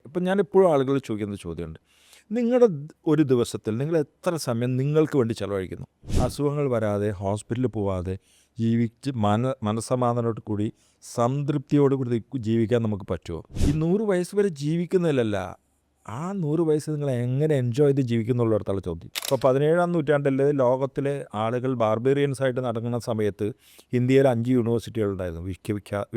ഇപ്പം ഞാനെപ്പോഴും ആളുകൾ ചോദിക്കുന്ന ചോദ്യമുണ്ട്. നിങ്ങളുടെ ഒരു ദിവസത്തിൽ നിങ്ങൾ എത്ര സമയം നിങ്ങൾക്ക് വേണ്ടി ചിലവഴിക്കുന്നു? അസുഖങ്ങൾ വരാതെ, ഹോസ്പിറ്റലിൽ പോവാതെ ജീവിച്ച് മനസ്സമാധാനത്തോടു കൂടി സംതൃപ്തിയോടു കൂടി ജീവിക്കാൻ നമുക്ക് പറ്റുമോ? ഈ 100 വയസ്സ് വരെ ജീവിക്കുന്നതിലല്ല, ആ 100 വയസ്സ് നിങ്ങൾ എങ്ങനെ എൻജോയ് ചെയ്ത് ജീവിക്കുന്നുള്ളിടത്തുള്ള ചോദ്യം. ഇപ്പോൾ 17-ാം നൂറ്റാണ്ടിൽ ലോകത്തിലെ ആളുകൾ ബാർബേറിയൻസായിട്ട് നടക്കുന്ന സമയത്ത് ഇന്ത്യയിൽ 5 യൂണിവേഴ്സിറ്റികളുണ്ടായിരുന്നു,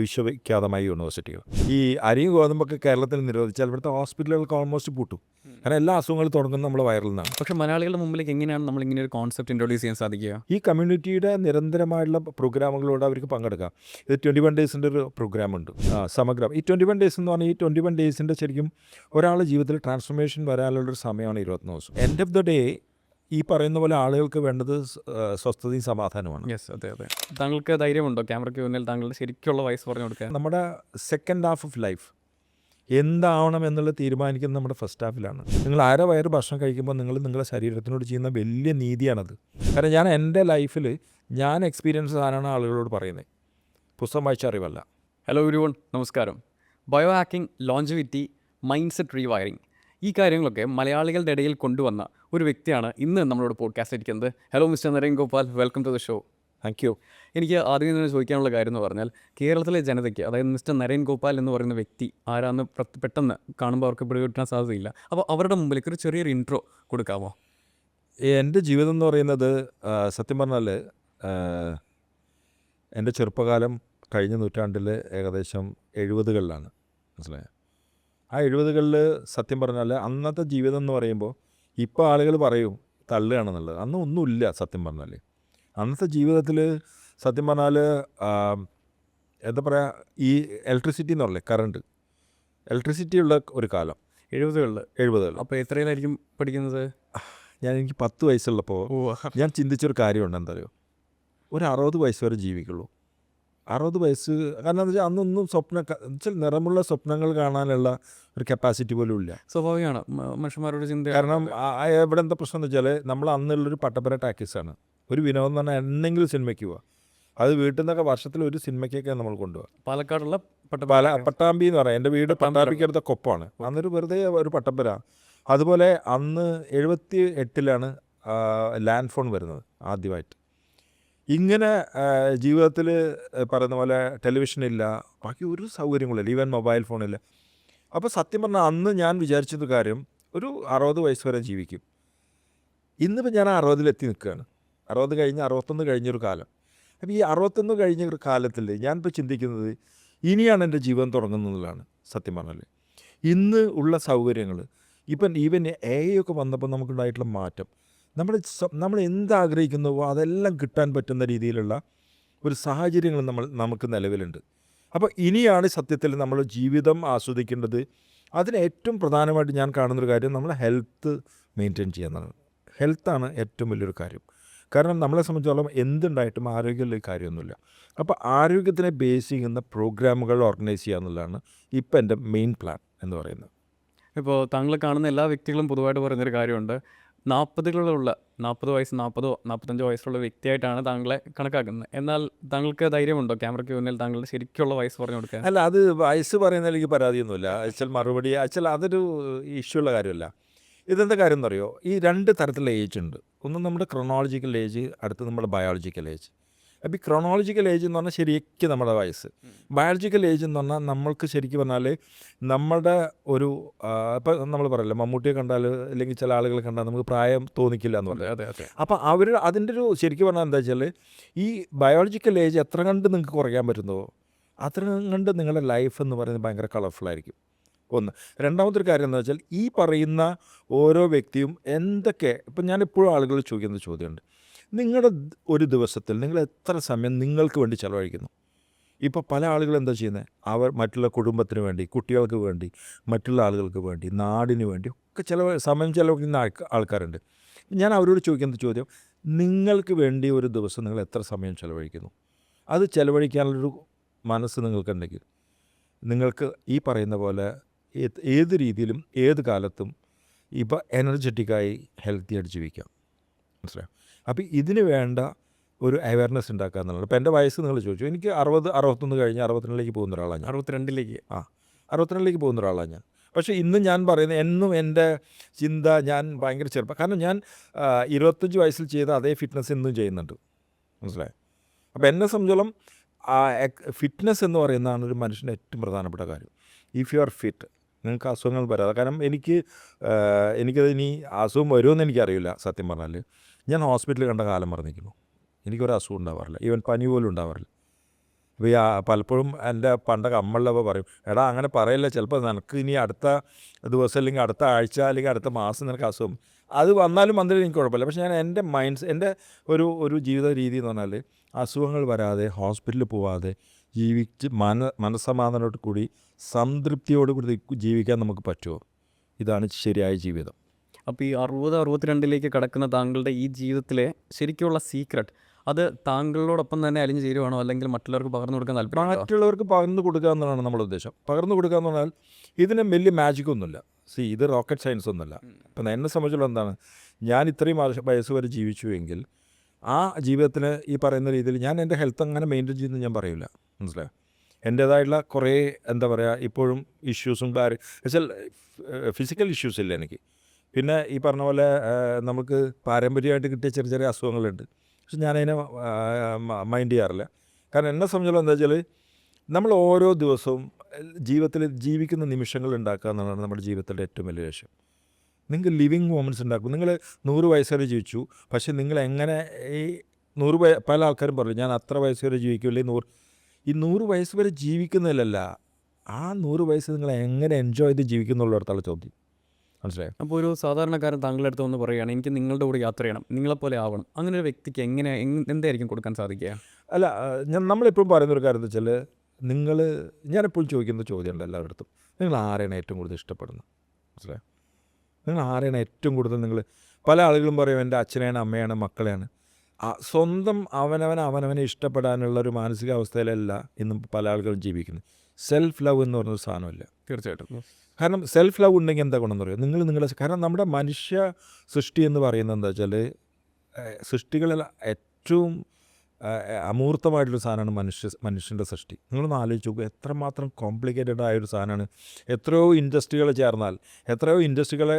വിശ്വവിഖ്യാതമായ യൂണിവേഴ്സിറ്റികൾ. ഈ അരിയും ഗോതമ്പൊക്കെ കേരളത്തിൽ നിരോധിച്ചാൽ ഇവിടുത്തെ ഹോസ്പിറ്റലുകൾക്ക് ഓൾമോസ്റ്റ് പൂട്ടും. കാരണം എല്ലാ അസുഖങ്ങളും തുടങ്ങുന്നത് നമ്മൾ വയറിൽ നിന്നാണ്. പക്ഷേ മലയാളികളുടെ മുമ്പിലേക്ക് എങ്ങനെയാണ് നമ്മൾ ഇങ്ങനെ ഒരു കോൺസെപ്റ്റ് ഇൻട്രൊഡ്യൂസ് ചെയ്യാൻ സാധിക്കുക? ഈ കമ്മ്യൂണിറ്റിയുടെ നിരന്തരമായുള്ള പ്രോഗ്രാമുകളോട് അവർക്ക് പങ്കെടുക്കാം. ഇത് 21 ഡേയ്സിൻ്റെ ഒരു പ്രോഗ്രാമുണ്ട്, സമഗ്രം. ഈ 21 ഡേയ്സ് എന്ന് പറഞ്ഞാൽ ഈ 21 ഡേയ്സിൻ്റെ ശരിക്കും ഒരാളുടെ ജീവിതത്തിൽ ട്രാൻസ്ഫോർമേഷൻ വരാനുള്ളൊരു സമയമാണ് 21 ദിവസം. എൻഡ് ഓഫ് ദ ഡേ ഈ പറയുന്ന പോലെ ആളുകൾക്ക് വേണ്ടത് സ്വസ്ഥതയും സമാധാനമാണ്. യെസ്, അതെ അതെ. താങ്കൾക്ക് ധൈര്യമുണ്ടോ ക്യാമറയ്ക്ക് മുന്നിൽ താങ്കളുടെ ശരിക്കുള്ള വയസ്സ് പറഞ്ഞു കൊടുക്കാൻ? നമ്മുടെ സെക്കൻഡ് ഹാഫ് ഓഫ് ലൈഫ് എന്താവണം എന്നുള്ളത് തീരുമാനിക്കുന്നത് നമ്മുടെ ഫസ്റ്റ് ഹാഫിലാണ്. നിങ്ങൾ വയറ് ഭക്ഷണം കഴിക്കുമ്പോൾ നിങ്ങളുടെ ശരീരത്തിനോട് ചെയ്യുന്ന വലിയ നീതിയാണത്. കാരണം ഞാൻ എൻ്റെ ലൈഫിൽ ഞാൻ എക്സ്പീരിയൻസ് സാധനമാണ് ആളുകളോട് പറയുന്നത്, പുസ്തകം വായിച്ച അറിവല്ല. ഹലോ എവരിവൺ, നമസ്കാരം. Bio hacking, longevity, mind set rewiring, ഈ കാര്യങ്ങളൊക്കെ മലയാളികളുടെ ഇടയിൽ കൊണ്ടുവന്ന ഒരു വ്യക്തിയാണ് ഇന്ന് നമ്മളോട് പോഡ്കാസ്റ്റ് ഇരിക്കുന്നത്. Hello mister Naren Gopal, welcome to the show. Thank you. എനിക്ക് ആദ്യം തന്നെ ചോദിക്കാനുള്ള കാര്യം എന്ന് പറഞ്ഞാൽ, കേരളത്തിലെ ജനതയ്ക്ക്, അതായത് മിസ്റ്റർ നരേൻ ഗോപാൽ എന്ന് പറയുന്ന വ്യക്തി ആരാന്ന് പെട്ടെന്ന് കാണുമ്പോൾ അവർക്ക് പിടികിട്ടാൻ സാധ്യതയില്ല. അപ്പോൾ അവരുടെ മുമ്പിലേക്ക് ഒരു ചെറിയൊരു ഇൻട്രോ കൊടുക്കാമോ? എൻ്റെ ജീവിതം എന്ന് പറയുന്നത് സത്യം പറഞ്ഞാൽ എൻ്റെ ചെറുപ്പകാലം കഴിഞ്ഞ നൂറ്റാണ്ടിൽ ഏകദേശം 70കളിലാണ്. മനസ്സിലായോ? ആ 70കളിൽ സത്യം പറഞ്ഞാൽ അന്നത്തെ ജീവിതം എന്ന് പറയുമ്പോൾ ഇപ്പോൾ ആളുകൾ പറയും തള്ളുകയാണെന്നുള്ളത്. അന്ന് ഒന്നുമില്ല. സത്യം പറഞ്ഞാൽ അന്നത്തെ ജീവിതത്തിൽ സത്യം പറഞ്ഞാൽ എന്താ പറയുക, ഈ ഇലക്ട്രിസിറ്റി എന്ന് പറഞ്ഞില്ലേ, കറണ്ട്, ഇലക്ട്രിസിറ്റി ഉള്ള ഒരു കാലം 70കളിൽ. അപ്പോൾ എത്രയിലായിരിക്കും പഠിക്കുന്നത്? എനിക്ക് 10 വയസ്സുള്ളപ്പോൾ ഞാൻ ചിന്തിച്ചൊരു കാര്യമുണ്ട്. എന്താ പറയുക, ഒരു 60 വയസ്സ് വരെ ജീവിക്കുള്ളൂ. 60 വയസ്സ്, കാരണം എന്താ വെച്ചാൽ അന്നൊന്നും വെച്ചാൽ നിറമുള്ള സ്വപ്നങ്ങൾ കാണാനുള്ള ഒരു കപ്പാസിറ്റി പോലും ഇല്ല. സ്വാഭാവികമാണ് മനുഷ്യന്മാരുടെ ചിന്ത. കാരണം ഇവിടെ എന്താ പ്രശ്നം എന്ന് വെച്ചാൽ നമ്മൾ അന്നുള്ളൊരു പട്ടപ്പര ടാക്കീസാണ്. ഒരു വിനോദം എന്ന് പറഞ്ഞാൽ എന്തെങ്കിലും സിനിമയ്ക്ക് പോവുക, അത് വീട്ടിൽ നിന്നൊക്കെ വർഷത്തിൽ ഒരു സിനിമയ്ക്കൊക്കെ നമ്മൾ കൊണ്ടുപോകുക. പാലക്കാടുള്ള പട്ടാമ്പി എന്ന് പറയാം. എൻ്റെ വീട് പട്ടാമ്പിക്കടുത്ത കൊപ്പമാണ്. അന്നൊരു വെറുതെ ഒരു പട്ടപ്പര. അതുപോലെ അന്ന് 78ലാണ് ലാൻഡ് ഫോൺ വരുന്നത് ആദ്യമായിട്ട്. ഇങ്ങനെ ജീവിതത്തിൽ പറയുന്ന പോലെ ടെലിവിഷനില്ല, ബാക്കി ഒരു സൗകര്യങ്ങളില്ല, ഈവൻ മൊബൈൽ ഫോണില്ല. അപ്പോൾ സത്യം പറഞ്ഞാൽ അന്ന് ഞാൻ വിചാരിച്ചൊരു കാര്യം, ഒരു 60 വയസ്സ് വരെ ജീവിക്കും. ഇന്നിപ്പോൾ ഞാൻ 60-ലെത്തി നിൽക്കുകയാണ്. 60 കഴിഞ്ഞ് 61 കഴിഞ്ഞൊരു കാലം. അപ്പോൾ ഈ 61 കഴിഞ്ഞ ഒരു കാലത്തിൽ ഞാനിപ്പോൾ ചിന്തിക്കുന്നത് ഇനിയാണ് എൻ്റെ ജീവിതം തുടങ്ങുന്നതിലാണ്. സത്യം പറഞ്ഞാൽ ഇന്ന് ഉള്ള സൗകര്യങ്ങൾ, ഇപ്പം ഈവൻ AI ഒക്കെ വന്നപ്പോൾ നമുക്കുണ്ടായിട്ടുള്ള മാറ്റം, നമ്മൾ എന്താഗ്രഹിക്കുന്നുവോ അതെല്ലാം കിട്ടാൻ പറ്റുന്ന രീതിയിലുള്ള ഒരു സാഹചര്യങ്ങൾ നമുക്ക് നിലവിലുണ്ട്. അപ്പോൾ ഇനിയാണ് സത്യത്തിൽ നമ്മൾ ജീവിതം ആസ്വദിക്കേണ്ടത്. അതിന് ഏറ്റവും പ്രധാനമായിട്ട് ഞാൻ കാണുന്നൊരു കാര്യം, നമ്മൾ ഹെൽത്ത് മെയിൻറ്റെയിൻ ചെയ്യുന്നതാണ്. ഹെൽത്താണ് ഏറ്റവും വലിയൊരു കാര്യം. കാരണം നമ്മളെ സംബന്ധിച്ചോളം എന്തുണ്ടായിട്ടും ആരോഗ്യമുള്ള കാര്യമൊന്നുമില്ല. അപ്പോൾ ആരോഗ്യത്തിനെ ബേസ് ചെയ്യുന്ന പ്രോഗ്രാമുകൾ ഓർഗനൈസ് ചെയ്യുക എന്നുള്ളതാണ് ഇപ്പം എൻ്റെ മെയിൻ പ്ലാൻ എന്ന് പറയുന്നത്. ഇപ്പോൾ താങ്കൾ കാണുന്ന എല്ലാ വ്യക്തികളും പൊതുവായിട്ട് പറയുന്നൊരു കാര്യമുണ്ട്, 40 വയസ്സ് 45 വയസ്സുള്ള വ്യക്തിയായിട്ടാണ് താങ്കളെ കണക്കാക്കുന്നത്. എന്നാൽ താങ്കൾക്ക് ധൈര്യമുണ്ടോ ക്യാമറയ്ക്ക് മുന്നിൽ താങ്കളുടെ ശരിക്കുള്ള വയസ്സ് പറഞ്ഞു കൊടുക്കാൻ? അല്ല, അത് വയസ്സ് പറയുന്നതിൽ എനിക്ക് പരാതിയൊന്നുമില്ല. മറുപടി അതൊരു ഇഷ്യൂ ഉള്ള കാര്യമല്ല. ഇതെന്താ കാര്യം എന്നറിയോ, ഈ 2 തരത്തിലുള്ള ഏജ് ഉണ്ട്. ഒന്ന് നമ്മുടെ ക്രൊണോളജിക്കൽ ഏജ്, അടുത്ത് നമ്മുടെ ബയോളജിക്കൽ ഏജ്. അപ്പോൾ ഈ ക്രൊണോളജിക്കൽ ഏജ് എന്ന് പറഞ്ഞാൽ ശരിക്കും നമ്മുടെ വയസ്സ്. ബയോളജിക്കൽ ഏജ് എന്ന് പറഞ്ഞാൽ നമ്മൾക്ക് ശരിക്കും പറഞ്ഞാൽ നമ്മുടെ ഒരു ഇപ്പം നമ്മൾ പറയില്ല, മമ്മൂട്ടിയെ കണ്ടാൽ അല്ലെങ്കിൽ ചില ആളുകൾ കണ്ടാൽ നമുക്ക് പ്രായം തോന്നിക്കില്ല എന്ന് പറയും. അതെ അതെ. അപ്പോൾ അതിൻ്റെ ഒരു ശരിക്കും പറഞ്ഞാൽ എന്താ വെച്ചാൽ, ഈ ബയോളജിക്കൽ ഏജ് എത്ര കണ്ട് നിങ്ങൾക്ക് കുറയ്ക്കാൻ പറ്റുന്നോ അത്ര കണ്ട് നിങ്ങളുടെ ലൈഫ് എന്ന് പറയുന്നത് ഭയങ്കര കളർഫുള്ളായിരിക്കും. ഒന്ന്. രണ്ടാമതൊരു കാര്യം എന്താ വെച്ചാൽ, ഈ പറയുന്ന ഓരോ വ്യക്തിയും എന്തൊക്കെ, ഇപ്പം ഞാനെപ്പോഴും ആളുകൾ ചോദിക്കുന്ന ചോദ്യമുണ്ട്, നിങ്ങളുടെ ഒരു ദിവസത്തിൽ നിങ്ങൾ എത്ര സമയം നിങ്ങൾക്ക് വേണ്ടി ചിലവഴിക്കുന്നു? ഇപ്പോൾ പല ആളുകൾ എന്താ ചെയ്യുന്നത്, അവർ മറ്റുള്ള കുടുംബത്തിന് വേണ്ടി, കുട്ടികൾക്ക് വേണ്ടി, മറ്റുള്ള ആളുകൾക്ക് വേണ്ടി, നാടിന് വേണ്ടി ഒക്കെ സമയം ചിലവഴിക്കുന്ന ആൾക്കാരുണ്ട്. ഞാൻ അവരോട് ചോദിക്കുന്ന ചോദ്യം, നിങ്ങൾക്ക് വേണ്ടി ഒരു ദിവസം നിങ്ങൾ എത്ര സമയം ചിലവഴിക്കുന്നു? അത് ചിലവഴിക്കാനുള്ളൊരു മനസ്സ് നിങ്ങൾക്കുണ്ടെങ്കിൽ നിങ്ങൾക്ക് ഈ പറയുന്ന പോലെ ഏത് രീതിയിലും ഏത് കാലത്തും ഇപ്പോൾ എനർജറ്റിക്കായി ഹെൽത്തി ആയിട്ട് ജീവിക്കാം. മനസ്സിലായോ? അപ്പോൾ ഇതിന് വേണ്ട ഒരു അവയർനെസ് ഉണ്ടാക്കുക എന്നുള്ളത്. ഇപ്പോൾ എൻ്റെ വയസ്സ് നിങ്ങൾ ചോദിച്ചു, എനിക്ക് 61 കഴിഞ്ഞ് 62ലേക്ക് പോകുന്ന ഒരാളാണ് ഞാൻ. 62ലേക്ക് 62ലേക്ക് പോകുന്ന ഒരാളാണ് ഞാൻ. പക്ഷേ ഇന്ന് ഞാൻ പറയുന്നത് എന്നും എൻ്റെ ചിന്ത ഞാൻ ഭയങ്കര ചെറുപ്പം, കാരണം ഞാൻ 25 വയസ്സിൽ ചെയ്ത അതേ ഫിറ്റ്നസ് ഇന്നും ചെയ്യുന്നുണ്ട്, മനസ്സിലായി. അപ്പോൾ എന്നെ സംബന്ധിച്ചോളം ഫിറ്റ്നസ് എന്ന് പറയുന്നതാണ് ഒരു മനുഷ്യൻ്റെ ഏറ്റവും പ്രധാനപ്പെട്ട കാര്യം. ഇഫ് യു ആർ ഫിറ്റ്, നിങ്ങൾക്ക് അസുഖങ്ങൾ വരാതെ. കാരണം എനിക്കത് ഇനി അസുഖം വരുമെന്ന് എനിക്കറിയില്ല സത്യം പറഞ്ഞാൽ. ഞാൻ ഹോസ്പിറ്റലിൽ കണ്ട കാലം പറഞ്ഞിരിക്കുന്നു, എനിക്കൊരു അസുഖം ഉണ്ടാവാറില്ല, ഈവൻ പനി പോലും ഉണ്ടാവാറില്ല. അപ്പോൾ പലപ്പോഴും എൻ്റെ പണ്ടൊക്കെ അമ്മളൊക്കെ പറയും, എടാ അങ്ങനെ പറയില്ല, ചിലപ്പോൾ നിനക്ക് ഇനി അടുത്ത ദിവസം അല്ലെങ്കിൽ അടുത്ത ആഴ്ച അല്ലെങ്കിൽ അടുത്ത മാസം നിനക്ക് അസുഖം അത് വന്നാലും വന്നിട്ട് എനിക്ക് കുഴപ്പമില്ല. പക്ഷേ ഞാൻ എൻ്റെ ഒരു ജീവിത രീതി എന്ന് പറഞ്ഞാൽ അസുഖങ്ങൾ വരാതെ ഹോസ്പിറ്റലിൽ പോവാതെ ജീവിച്ച് മനസ്സമാധാനത്തോടു കൂടി സംതൃപ്തിയോട് കൂടി ജീവിക്കാൻ നമുക്ക് പറ്റുമോ? ഇതാണ് ശരിയായ ജീവിതം. അപ്പോൾ ഈ 60-62 കടക്കുന്ന താങ്കളുടെ ഈ ജീവിതത്തിലെ ശരിക്കുള്ള സീക്രട്ട് അത് താങ്കളോടൊപ്പം തന്നെ അലിഞ്ഞു ചേരുവാണോ, അല്ലെങ്കിൽ മറ്റുള്ളവർക്ക് പകർന്നു കൊടുക്കാൻ താല്പര്യം? മറ്റുള്ളവർക്ക് പകർന്നു കൊടുക്കുക എന്നുള്ളതാണ് നമ്മുടെ ഉദ്ദേശം. പകർന്നു കൊടുക്കുക എന്ന് പറഞ്ഞാൽ ഇതിന് വലിയ മാജിക്കൊന്നുമില്ല. ഇത് റോക്കറ്റ് സയൻസ് ഒന്നുമില്ല. ഇപ്പം എന്നെ സംബന്ധിച്ചുള്ള എന്താണ്, ഞാൻ ഇത്രയും വയസ്സ് വരെ ജീവിച്ചുവെങ്കിൽ ആ ജീവിതത്തിന് ഈ പറയുന്ന രീതിയിൽ ഞാൻ എൻ്റെ ഹെൽത്ത് അങ്ങനെ മെയിൻറ്റെയിൻ ചെയ്യുന്നത് ഞാൻ പറയില്ല, മനസ്സിലായോ. എൻ്റേതായിട്ടുള്ള കുറേ എന്താ പറയുക ഇപ്പോഴും ഇഷ്യൂസും വെച്ചാൽ ഫിസിക്കൽ ഇഷ്യൂസ് ഇല്ല എനിക്ക്. പിന്നെ ഈ പറഞ്ഞ പോലെ നമുക്ക് പാരമ്പര്യമായിട്ട് കിട്ടിയ ചെറിയ ചെറിയ അസുഖങ്ങളുണ്ട്. പക്ഷെ ഞാനതിനെ മൈൻഡ് ചെയ്യാറില്ല. കാരണം എന്നെ സംബന്ധിച്ചുള്ള എന്താ വെച്ചാൽ നമ്മൾ ഓരോ ദിവസവും ജീവിതത്തിൽ ജീവിക്കുന്ന നിമിഷങ്ങൾ ഉണ്ടാക്കുക എന്നുള്ളതാണ് നമ്മുടെ ജീവിതത്തിൻ്റെ ഏറ്റവും വലിയ ലക്ഷ്യം. നിങ്ങൾക്ക് ലിവിങ് മൊമെൻറ്റ്സ് ഉണ്ടാക്കും. നിങ്ങൾ 100 വയസ്സ് വരെ ജീവിച്ചു, പക്ഷേ നിങ്ങൾ എങ്ങനെ ഈ 100 പല ആൾക്കാരും പറയും ഞാൻ അത്ര വയസ്സ് വരെ ജീവിക്കില്ലേ, 100 വയസ്സ് വരെ ജീവിക്കുന്നതിലല്ല, ആ 100 വയസ്സ് നിങ്ങൾ എങ്ങനെ എൻജോയ് ചെയ്ത് ജീവിക്കുന്നുള്ളിടത്തുള്ള ചോദ്യം, മനസ്സിലായോ. അപ്പോൾ ഒരു സാധാരണക്കാരൻ താങ്കളുടെ അടുത്ത് വന്ന് പറയുകയാണ് എനിക്ക് നിങ്ങളുടെ കൂടെ യാത്ര ചെയ്യണം, നിങ്ങളെപ്പോലെ ആവണം, അങ്ങനെ ഒരു വ്യക്തിക്ക് എന്തായിരിക്കും കൊടുക്കാൻ സാധിക്കുക? അല്ല, നമ്മളെപ്പോഴും പറയുന്നൊരു കാര്യം എന്ന് വെച്ചാൽ ഞാനെപ്പോഴും ചോദിക്കുന്ന ചോദ്യമുണ്ട് എല്ലാവരുടെ, നിങ്ങൾ ആരെയാണ് ഏറ്റവും കൂടുതൽ ഇഷ്ടപ്പെടുന്നത്, മനസ്സിലായോ. നിങ്ങൾ ആരെയാണ് ഏറ്റവും കൂടുതൽ പല ആളുകളും പറയും എൻ്റെ അച്ഛനെയാണ്, അമ്മയാണ്, മക്കളെയാണ്. സ്വന്തം അവനവനെ ഇഷ്ടപ്പെടാനുള്ളൊരു മാനസികാവസ്ഥയിലല്ല ഇന്നും പല ആളുകളും ജീവിക്കുന്നത്. സെൽഫ് ലവ് എന്ന് പറഞ്ഞൊരു സാധനമില്ല. തീർച്ചയായിട്ടും. കാരണം സെൽഫ് ലവ് ഉണ്ടെങ്കിൽ എന്താ ഗുണമെന്ന് പറയുക, കാരണം നമ്മുടെ മനുഷ്യ സൃഷ്ടി എന്ന് പറയുന്നത് എന്താ വെച്ചാൽ സൃഷ്ടികളിൽ ഏറ്റവും അമൂർത്തമായിട്ടുള്ള സാധനമാണ് മനുഷ്യൻ്റെ സൃഷ്ടി. നിങ്ങളൊന്ന് ആലോചിച്ച് നോക്കുക, എത്രമാത്രം കോംപ്ലിക്കേറ്റഡ് ആയൊരു സാധനമാണ്. എത്രയോ ഇൻഡസ്ട്രികൾ ചേർന്നാൽ എത്രയോ ഇൻഡസ്ട്രികൾ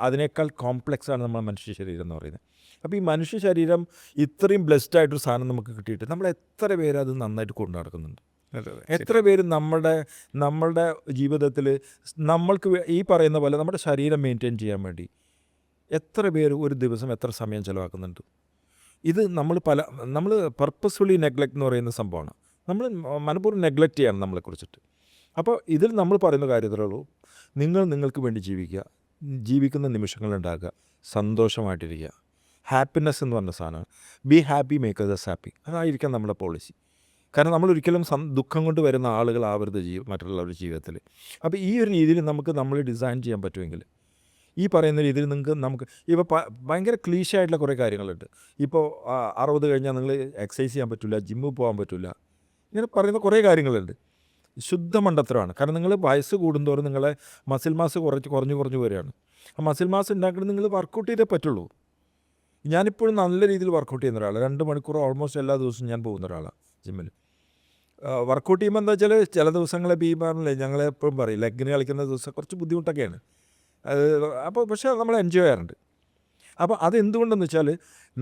അതിനേക്കാൾ കോംപ്ലക്സാണ് നമ്മുടെ മനുഷ്യ ശരീരം എന്ന് പറയുന്നത്. അപ്പോൾ ഈ മനുഷ്യ ശരീരം ഇത്രയും ബ്ലെസ്ഡ് ആയിട്ടൊരു സാധനം നമുക്ക് കിട്ടിയിട്ട് നമ്മൾ എത്ര പേര് അത് നന്നായിട്ട് കൊണ്ടു നടക്കുന്നുണ്ട്. എത്ര പേര് നമ്മളുടെ ജീവിതത്തിൽ നമ്മൾക്ക് ഈ പറയുന്ന പോലെ നമ്മുടെ ശരീരം മെയിൻറ്റെയിൻ ചെയ്യാൻ വേണ്ടി എത്ര പേര് ഒരു ദിവസം എത്ര സമയം ചിലവാക്കുന്നുണ്ട്. ഇത് നമ്മൾ പർപ്പസ്ഫുള്ളി നെഗ്ലക്റ്റ് എന്ന് പറയുന്ന സംഭവമാണ്. നമ്മൾ മനഃപൂർവ്വം നെഗ്ലക്റ്റ് ചെയ്യണം നമ്മളെക്കുറിച്ചിട്ട്. അപ്പോൾ ഇതിൽ നമ്മൾ പറയുന്ന കാര്യത്തിലേ ഉള്ളൂ, നിങ്ങൾക്ക് വേണ്ടി ജീവിക്കുക, ജീവിക്കുന്ന നിമിഷങ്ങളുണ്ടാക്കുക, സന്തോഷമായിട്ടിരിക്കുക. ഹാപ്പിനെസ് എന്ന് പറഞ്ഞ സാധനമാണ്. Be happy make us happy, അതായിരിക്കാം നമ്മുടെ പോളിസി. കാരണം നമ്മളൊരിക്കലും ദുഃഖം കൊണ്ട് വരുന്ന ആളുകളാവരുത് മറ്റുള്ളവരുടെ ജീവിതത്തിൽ. അപ്പോൾ ഈ ഒരു രീതിയിൽ നമ്മൾ ഡിസൈൻ ചെയ്യാൻ പറ്റുമെങ്കിൽ ഈ പറയുന്ന രീതിയിൽ നമുക്ക് ഇപ്പോൾ ഭയങ്കര ക്ലീശായിട്ടുള്ള കുറേ കാര്യങ്ങളുണ്ട്. ഇപ്പോൾ 60 കഴിഞ്ഞാൽ നിങ്ങൾ എക്സസൈസ് ചെയ്യാൻ പറ്റില്ല, ജിമ്മിൽ പോകാൻ പറ്റില്ല, ഇങ്ങനെ പറയുന്ന കുറേ കാര്യങ്ങളുണ്ട്. ശുദ്ധ മണ്ടത്തരമാണ്. കാരണം നിങ്ങൾ വയസ്സ് കൂടുന്തോറും നിങ്ങളെ മസിൽ മാസ് കുറഞ്ഞു വരികയാണ്. ആ മസിൽ മാസ് ഉണ്ടാക്കുന്നത് നിങ്ങൾ വർക്കൗട്ട് ചെയ്തേ പറ്റുള്ളൂ. ഞാനിപ്പോഴും നല്ല രീതിയിൽ വർക്കൗട്ട് ചെയ്യുന്ന ഒരാളാണ്. 2 മണിക്കൂർ ഓൾമോസ്റ്റ് എല്ലാ ദിവസവും ഞാൻ പോകുന്ന ഒരാളാണ് ജിമ്മിൽ. വർക്കൗട്ട് ചെയ്യുമ്പോൾ എന്താ വെച്ചാൽ ചില ദിവസങ്ങളെ പറഞ്ഞില്ലേ, ഞങ്ങളെപ്പോഴും പറയും ലെഗിന് കളിക്കുന്ന ദിവസം കുറച്ച് ബുദ്ധിമുട്ടൊക്കെയാണ് അത്. അപ്പോൾ പക്ഷേ നമ്മൾ എൻജോയ് ചെയ്യാറുണ്ട്. അപ്പോൾ അതെന്തുകൊണ്ടെന്ന് വെച്ചാൽ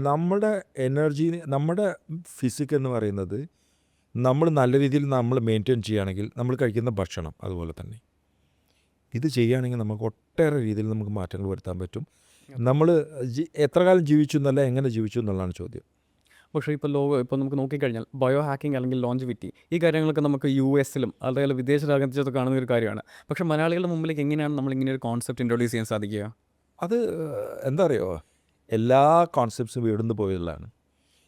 നമ്മുടെ എനർജി, നമ്മുടെ ഫിസിക് എന്ന് പറയുന്നത് നമ്മൾ നല്ല രീതിയിൽ മെയിൻറ്റെയിൻ ചെയ്യുകയാണെങ്കിൽ നമ്മൾ കഴിക്കുന്ന ഭക്ഷണം അതുപോലെ തന്നെ ഇത് ചെയ്യുകയാണെങ്കിൽ നമുക്ക് ഒട്ടേറെ രീതിയിൽ നമുക്ക് മാറ്റങ്ങൾ വരുത്താൻ പറ്റും. നമ്മൾ എത്ര കാലം ജീവിച്ചു എന്നല്ല, എങ്ങനെ ജീവിച്ചു എന്നുള്ളതാണ് ചോദ്യം. പക്ഷേ ഇപ്പോൾ നമുക്ക് നോക്കിക്കഴിഞ്ഞാൽ ബയോ ഹാക്കിംഗ് അല്ലെങ്കിൽ ലോഞ്ചിവിറ്റി ഈ കാര്യങ്ങളൊക്കെ നമുക്ക് US-ലും അതുപോലെ വിദേശ രാജ്യത്തൊക്കെ കാണുന്ന ഒരു കാര്യമാണ്. പക്ഷേ മലയാളികളുടെ മുമ്പിലേക്ക് എങ്ങനെയാണ് നമ്മൾ ഇങ്ങനെ ഒരു കോൺസെപ്റ്റ് ഇൻട്രൊഡ്യൂസ് ചെയ്യാൻ സാധിക്കുക? അത് എന്താ അറിയോ, എല്ലാ കോൺസെപ്റ്റ്സും ഇവിടുന്ന് പോയുള്ളതാണ്.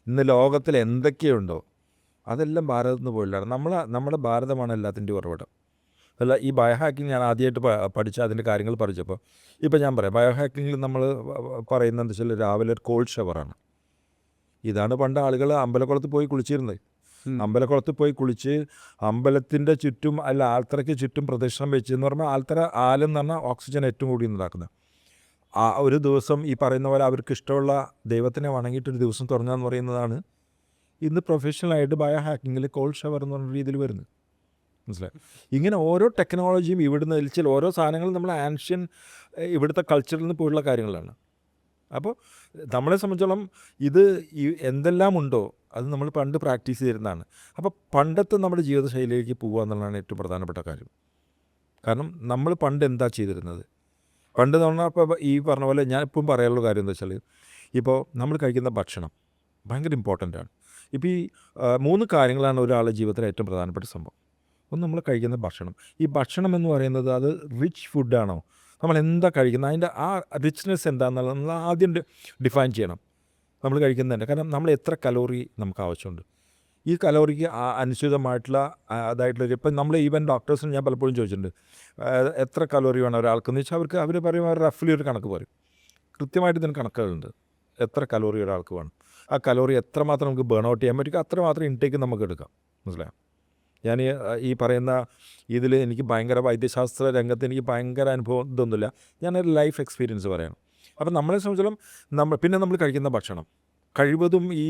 ഇന്ന് ലോകത്തിൽ എന്തൊക്കെയുണ്ടോ അതെല്ലാം ഭാരതത്തിൽ നിന്ന് പോയുള്ളതാണ്. നമ്മുടെ ഭാരതമാണ് എല്ലാത്തിൻ്റെയും ഉറവിടം. അല്ല, ഈ ബയോ ഹാക്കിംഗ് ഞാൻ ആദ്യമായിട്ട് പഠിച്ച അതിൻ്റെ കാര്യങ്ങൾ പഠിച്ചപ്പോൾ ഇപ്പോൾ ഞാൻ പറയാം, ബയോ ഹാക്കിങ്ങിൽ നമ്മൾ പറയുന്നത് എന്താ വെച്ചാൽ രാവിലെ ഒരു കോൾഡ് ഷവറാണ്. ഇതാണ് പണ്ട് ആളുകൾ അമ്പലക്കുളത്ത് പോയി കുളിച്ചിരുന്നത്. അമ്പലക്കുളത്ത് പോയി കുളിച്ച് അമ്പലത്തിൻ്റെ ചുറ്റും ആൽത്തറയ്ക്ക് ചുറ്റും പ്രദക്ഷിണം വെച്ച് എന്ന് പറഞ്ഞാൽ ആലെന്ന് പറഞ്ഞാൽ ഓക്സിജൻ ഏറ്റവും കൂടി ഉണ്ടാക്കുന്നത്. ആ ഒരു ദിവസം ഈ പറയുന്ന പോലെ അവർക്ക് ഇഷ്ടമുള്ള ദൈവത്തിനെ വണങ്ങിയിട്ടൊരു ദിവസം തുറന്നാന്ന് പറയുന്നതാണ് ഇന്ന് പ്രൊഫഷണലായിട്ട് ബയോ ഹാക്കിങ്ങിൽ കോൾഡ് ഷവർ എന്ന് പറഞ്ഞ രീതിയിൽ വരുന്നത്. മനസ്സിലായി. ഇങ്ങനെ ഓരോ ടെക്നോളജിയും ഇവിടുന്ന് വലിച്ചാൽ ഓരോ സാധനങ്ങളും നമ്മൾ ആൻഷ്യൻ ഇവിടുത്തെ കൾച്ചറിൽ നിന്ന് പോയുള്ള കാര്യങ്ങളാണ്. അപ്പോൾ നമ്മളെ സംബന്ധിച്ചോളം ഇത് എന്തെല്ലാം ഉണ്ടോ അത് നമ്മൾ പണ്ട് പ്രാക്ടീസ് ചെയ്തിരുന്നതാണ്. അപ്പോൾ പണ്ടത്തെ നമ്മുടെ ജീവിതശൈലിയിലേക്ക് പോകുക എന്നുള്ളതാണ് ഏറ്റവും പ്രധാനപ്പെട്ട കാര്യം. കാരണം നമ്മൾ പണ്ട് എന്താ ചെയ്തിരുന്നത്, പണ്ട് എന്ന് പറഞ്ഞാൽ ഇപ്പോൾ ഈ പറഞ്ഞ പോലെ ഞാൻ ഇപ്പം പറയാനുള്ള കാര്യം എന്താ വെച്ചാൽ, ഇപ്പോൾ നമ്മൾ കഴിക്കുന്ന ഭക്ഷണം ഭയങ്കര ഇമ്പോർട്ടൻ്റ് ആണ്. ഇപ്പോൾ ഈ 3 കാര്യങ്ങളാണ് ഒരാളുടെ ജീവിതത്തിലെ ഏറ്റവും പ്രധാനപ്പെട്ട സംഭവം. ഒന്ന് നമ്മൾ കഴിക്കുന്ന ഭക്ഷണം. ഈ ഭക്ഷണം എന്ന് പറയുന്നത് അത് റിച്ച് ഫുഡാണോ, നമ്മൾ എന്താ കഴിക്കുന്നത്, അതിൻ്റെ ആ റിച്ച്നെസ് എന്താണെന്നുള്ളത് നമ്മൾ ആദ്യം ഡിഫൈൻ ചെയ്യണം നമ്മൾ കഴിക്കുന്നതിൻ്റെ. കാരണം നമ്മൾ എത്ര കലോറി നമുക്ക് ആവശ്യമുണ്ട്, ഈ കലോറിക്ക് അനുസൃതമായിട്ടുള്ള അതായിട്ടുള്ളൊരു, ഇപ്പം നമ്മൾ ഈവൻ ഡോക്ടേഴ്സിന് ഞാൻ പലപ്പോഴും ചോദിച്ചിട്ടുണ്ട് എത്ര കലോറി വേണം ഒരാൾക്കെന്ന് വെച്ചാൽ അവർ പറയും, അവർ റഫ്ലി ഒരു കണക്ക് പറയും. കൃത്യമായിട്ട് ഇതിന് കണക്കുകളുണ്ട്, എത്ര കലോറി ഒരാൾക്ക് വേണം, ആ കലോറി എത്രമാത്രം നമുക്ക് ബേൺ ഔട്ട് ചെയ്യാൻ പറ്റും, അത്രമാത്രം ഇൻടേക്ക് നമുക്ക് എടുക്കാം. മനസ്സിലായോ? ഞാൻ ഈ പറയുന്ന ഇതിൽ എനിക്ക് ഭയങ്കര വൈദ്യശാസ്ത്ര രംഗത്ത് എനിക്ക് ഭയങ്കര അനുഭവം ഇതൊന്നുമില്ല, ഞാനൊരു ലൈഫ് എക്സ്പീരിയൻസ് പറയണം. അപ്പം നമ്മളെ സംബന്ധിച്ചിടത്തോളം പിന്നെ നമ്മൾ കഴിക്കുന്ന ഭക്ഷണം കഴിവതും ഈ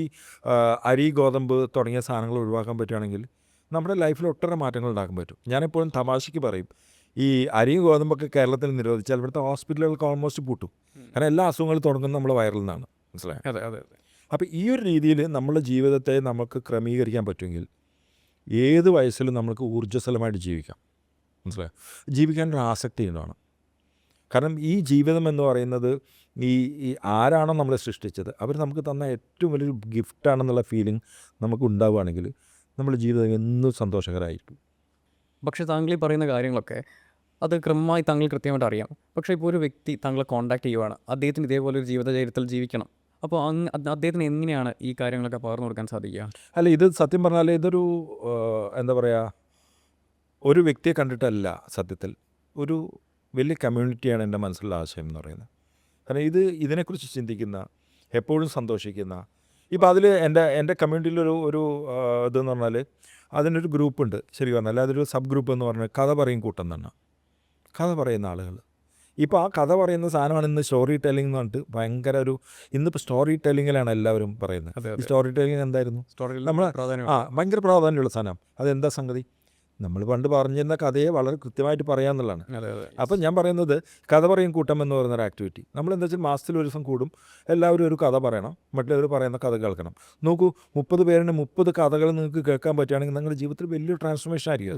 അരി, ഗോതമ്പ് തുടങ്ങിയ സാധനങ്ങൾ ഒഴിവാക്കാൻ പറ്റുകയാണെങ്കിൽ നമ്മുടെ ലൈഫിൽ ഒട്ടേറെ മാറ്റങ്ങൾ ഉണ്ടാക്കാൻ പറ്റും. ഞാനെപ്പോഴും തമാശയ്ക്ക് പറയും, ഈ അരിയും ഗോതമ്പൊക്കെ കേരളത്തിൽ നിരോധിച്ചാൽ ഇവിടുത്തെ ഹോസ്പിറ്റലുകൾക്ക് ഓൾമോസ്റ്റ് പൂട്ടും. കാരണം എല്ലാ അസുഖങ്ങളും തുടങ്ങുന്നത് നമ്മുടെ വയറിൽ നിന്നാണ്. മനസ്സിലായോ? അതെ അതെ അതെ. അപ്പോൾ ഈ ഒരു രീതിയിൽ നമ്മുടെ ജീവിതത്തെ നമുക്ക് ക്രമീകരിക്കാൻ പറ്റുമെങ്കിൽ ഏത് വയസ്സിലും നമുക്ക് ഊർജ്ജസ്വലമായിട്ട് ജീവിക്കാം. മനസ്സിലായോ? ജീവിക്കാനൊരു ആസക്തി ഉണ്ടാവണം. കാരണം ഈ ജീവിതം എന്ന് പറയുന്നത് ഈ ആരാണോ നമ്മളെ സൃഷ്ടിച്ചത് അവർ നമുക്ക് തന്ന ഏറ്റവും വലിയൊരു ഗിഫ്റ്റാണെന്നുള്ള ഫീലിംഗ് നമുക്ക് ഉണ്ടാവുകയാണെങ്കിൽ നമ്മുടെ ജീവിതം എന്നും സന്തോഷകരമായിരിക്കും. പക്ഷേ താങ്കൾ ഈ പറയുന്ന കാര്യങ്ങളൊക്കെ അത് ക്രമമായി താങ്കൾ കൃത്യമായിട്ട് അറിയാം. പക്ഷേ ഇപ്പോൾ ഒരു വ്യക്തി താങ്കളെ കോൺടാക്ട് ചെയ്യുവാണ്, അദ്ദേഹത്തിന് ഇതേപോലെ ഒരു ജീവിതചര്യത്തിൽ ജീവിക്കണം. അപ്പോൾ അദ്ദേഹത്തിന് എങ്ങനെയാണ് ഈ കാര്യങ്ങളൊക്കെ പകർന്നു കൊടുക്കാൻ സാധിക്കുക? അല്ല, ഇത് സത്യം പറഞ്ഞാൽ ഇതൊരു എന്താ പറയുക, ഒരു വ്യക്തിയെ കണ്ടിട്ടല്ല, സത്യത്തിൽ ഒരു വലിയ കമ്മ്യൂണിറ്റിയാണ് എൻ്റെ മനസ്സിലുള്ള ആശയം എന്ന് പറയുന്നത്. കാരണം ഇതിനെക്കുറിച്ച് ചിന്തിക്കുന്ന, എപ്പോഴും സന്തോഷിക്കുന്ന, ഇപ്പോൾ അതിൽ എൻ്റെ കമ്മ്യൂണിറ്റിയിലൊരു ഇതെന്ന് പറഞ്ഞാൽ അതിനൊരു ഗ്രൂപ്പുണ്ട്. ശരി പറഞ്ഞാൽ അതൊരു സബ് ഗ്രൂപ്പ് എന്ന് പറഞ്ഞാൽ കഥ പറയും കൂട്ടം തന്നെ, കഥ പറയുന്ന ആളുകൾ. ഇപ്പോൾ ആ കഥ പറയുന്ന സാധനമാണ് ഇന്ന് സ്റ്റോറി ടെല്ലിംഗ് എന്ന് പറഞ്ഞിട്ട് ഭയങ്കര ഇന്നിപ്പോൾ സ്റ്റോറി ടെല്ലിങ്ങിലാണ് എല്ലാവരും പറയുന്നത്. ഈ സ്റ്റോറി ടെല്ലിങ് എന്തായിരുന്നു, നമ്മൾ ഭയങ്കര പ്രാധാന്യമുള്ള സാധനം. അതെന്താ സംഗതി, നമ്മൾ പണ്ട് പറഞ്ഞിരുന്ന കഥയെ വളരെ കൃത്യമായിട്ട് പറയാമെന്നുള്ളതാണ്. അപ്പം ഞാൻ പറയുന്നത് കഥ പറയും കൂട്ടം എന്ന് പറയുന്നൊരു ആക്ടിവിറ്റി നമ്മളെന്താ വെച്ചാൽ മാസത്തിൽ ഒരു ദിവസം കൂടും, എല്ലാവരും ഒരു കഥ പറയണം, മറ്റുള്ളവർ പറയുന്ന കഥ കേൾക്കണം. നോക്കൂ, 30 പേരിന് 30 കഥകൾ നിങ്ങൾക്ക് കേൾക്കാൻ പറ്റുകയാണെങ്കിൽ നിങ്ങളുടെ ജീവിതത്തിൽ വലിയൊരു ട്രാൻസ്ഫോർമേഷൻ ആയിരിക്കും.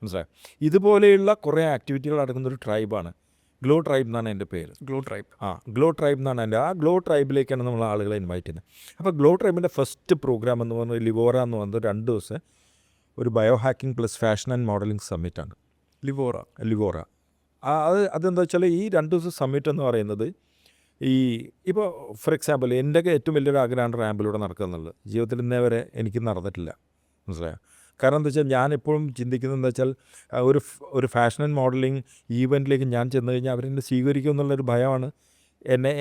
മനസ്സിലായോ? ഇതുപോലെയുള്ള കുറേ ആക്ടിവിറ്റികൾ അടങ്ങുന്നൊരു ട്രൈബാണ് ഗ്ലോ ട്രൈബ് എന്നാണ് എൻ്റെ പേര്. ഗ്ലോ ട്രൈബ് എന്നാണ് എൻ്റെ. ആ ഗ്ലോ ട്രൈബിലേക്കാണ് നമ്മൾ ആളുകളെ ഇൻവൈറ്റ് ചെയ്യുന്നത്. അപ്പോൾ ഗ്ലോ ട്രൈബിൻ്റെ ഫസ്റ്റ് പ്രോഗ്രാം എന്ന് പറഞ്ഞാൽ ലിവോറ എന്ന് പറയുന്നത് 2 ദിവസം ഒരു biohacking plus fashion and modelling സമ്മിറ്റാണ്. ലിവോറ അതെന്താ വെച്ചാൽ ഈ 2 ദിവസം സമ്മിറ്റ് എന്ന് പറയുന്നത് ഇപ്പോൾ ഫോർ എക്സാമ്പിൾ എൻ്റെ ഏറ്റവും വലിയൊരു ആഗ്രഹമാണ് റാമ്പിലൂടെ നടക്കുക എന്നുള്ളത്. ജീവിതത്തിൽ ഇന്നേ വരെ എനിക്ക് നടന്നിട്ടില്ല. മനസ്സിലായോ? കാരണം എന്താ വെച്ചാൽ ഞാൻ എപ്പോഴും ചിന്തിക്കുന്നത് എന്താ വെച്ചാൽ ഒരു ഫാഷൻ ആൻഡ് മോഡലിംഗ് ഈവൻറ്റിലേക്ക് ഞാൻ ചെന്ന് കഴിഞ്ഞാൽ അവരെന്നെ സ്വീകരിക്കും എന്നുള്ളൊരു ഭയമാണ്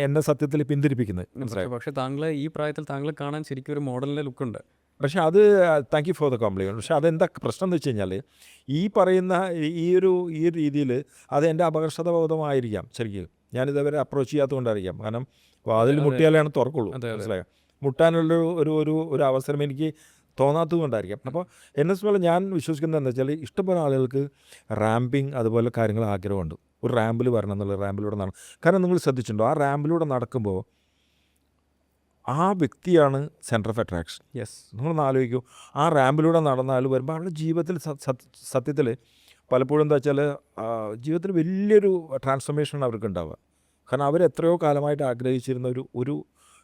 എന്നെ സത്യത്തിൽ പിന്തിരിപ്പിക്കുന്നത്. മനസ്സിലായോ? പക്ഷേ താങ്കളെ ഈ പ്രായത്തിൽ താങ്കളെ കാണാൻ ശരിക്കും ഒരു മോഡലിൻ്റെ ലുക്കുണ്ട്. പക്ഷേ അത് thank you for the compliment. പക്ഷേ അതെന്താ പ്രശ്നം എന്ന് വെച്ച് കഴിഞ്ഞാൽ ഈ പറയുന്ന ഈ ഒരു രീതിയിൽ അത് എൻ്റെ അപകർഷതാബോധമായിരിക്കാം. ശരിക്കും ഞാനിതവരെ അപ്രോച്ച് ചെയ്യാത്തതുകൊണ്ടായിരിക്കാം. കാരണം വാതിൽ മുട്ടിയാലാണ് തുറക്കുള്ളൂ. മനസ്സിലായോ? മുട്ടാനുള്ള ഒരു അവസരം എനിക്ക് തോന്നാത്തത് കൊണ്ടായിരിക്കാം. അപ്പോൾ എന്നെ സംബന്ധിച്ച് ഞാൻ വിശ്വസിക്കുന്നത് എന്താ വെച്ചാൽ ഇഷ്ടംപോലെ ആളുകൾക്ക് റാമ്പിങ് അതുപോലെ കാര്യങ്ങൾ ആഗ്രഹമുണ്ട്. ഒരു റാമ്പിൽ വരണം എന്നുള്ളത്, റാമ്പിലൂടെ നടക്കണം. കാരണം നിങ്ങൾ ശ്രദ്ധിച്ചിട്ടുണ്ടോ, ആ റാമ്പിലൂടെ നടക്കുമ്പോൾ ആ വ്യക്തിയാണ് സെൻറ്റർ ഓഫ് അട്രാക്ഷൻ. നിങ്ങളൊന്ന് ആലോചിക്കൂ, ആ റാമ്പിലൂടെ നടന്നാൽ വരുമ്പോൾ അവരുടെ ജീവിതത്തിൽ സത്യത്തിൽ പലപ്പോഴും എന്താ വെച്ചാൽ ജീവിതത്തിൽ വലിയൊരു ട്രാൻസ്ഫോർമേഷനാണ് അവർക്ക് ഉണ്ടാവുക. കാരണം അവർ എത്രയോ കാലമായിട്ട് ആഗ്രഹിച്ചിരുന്ന ഒരു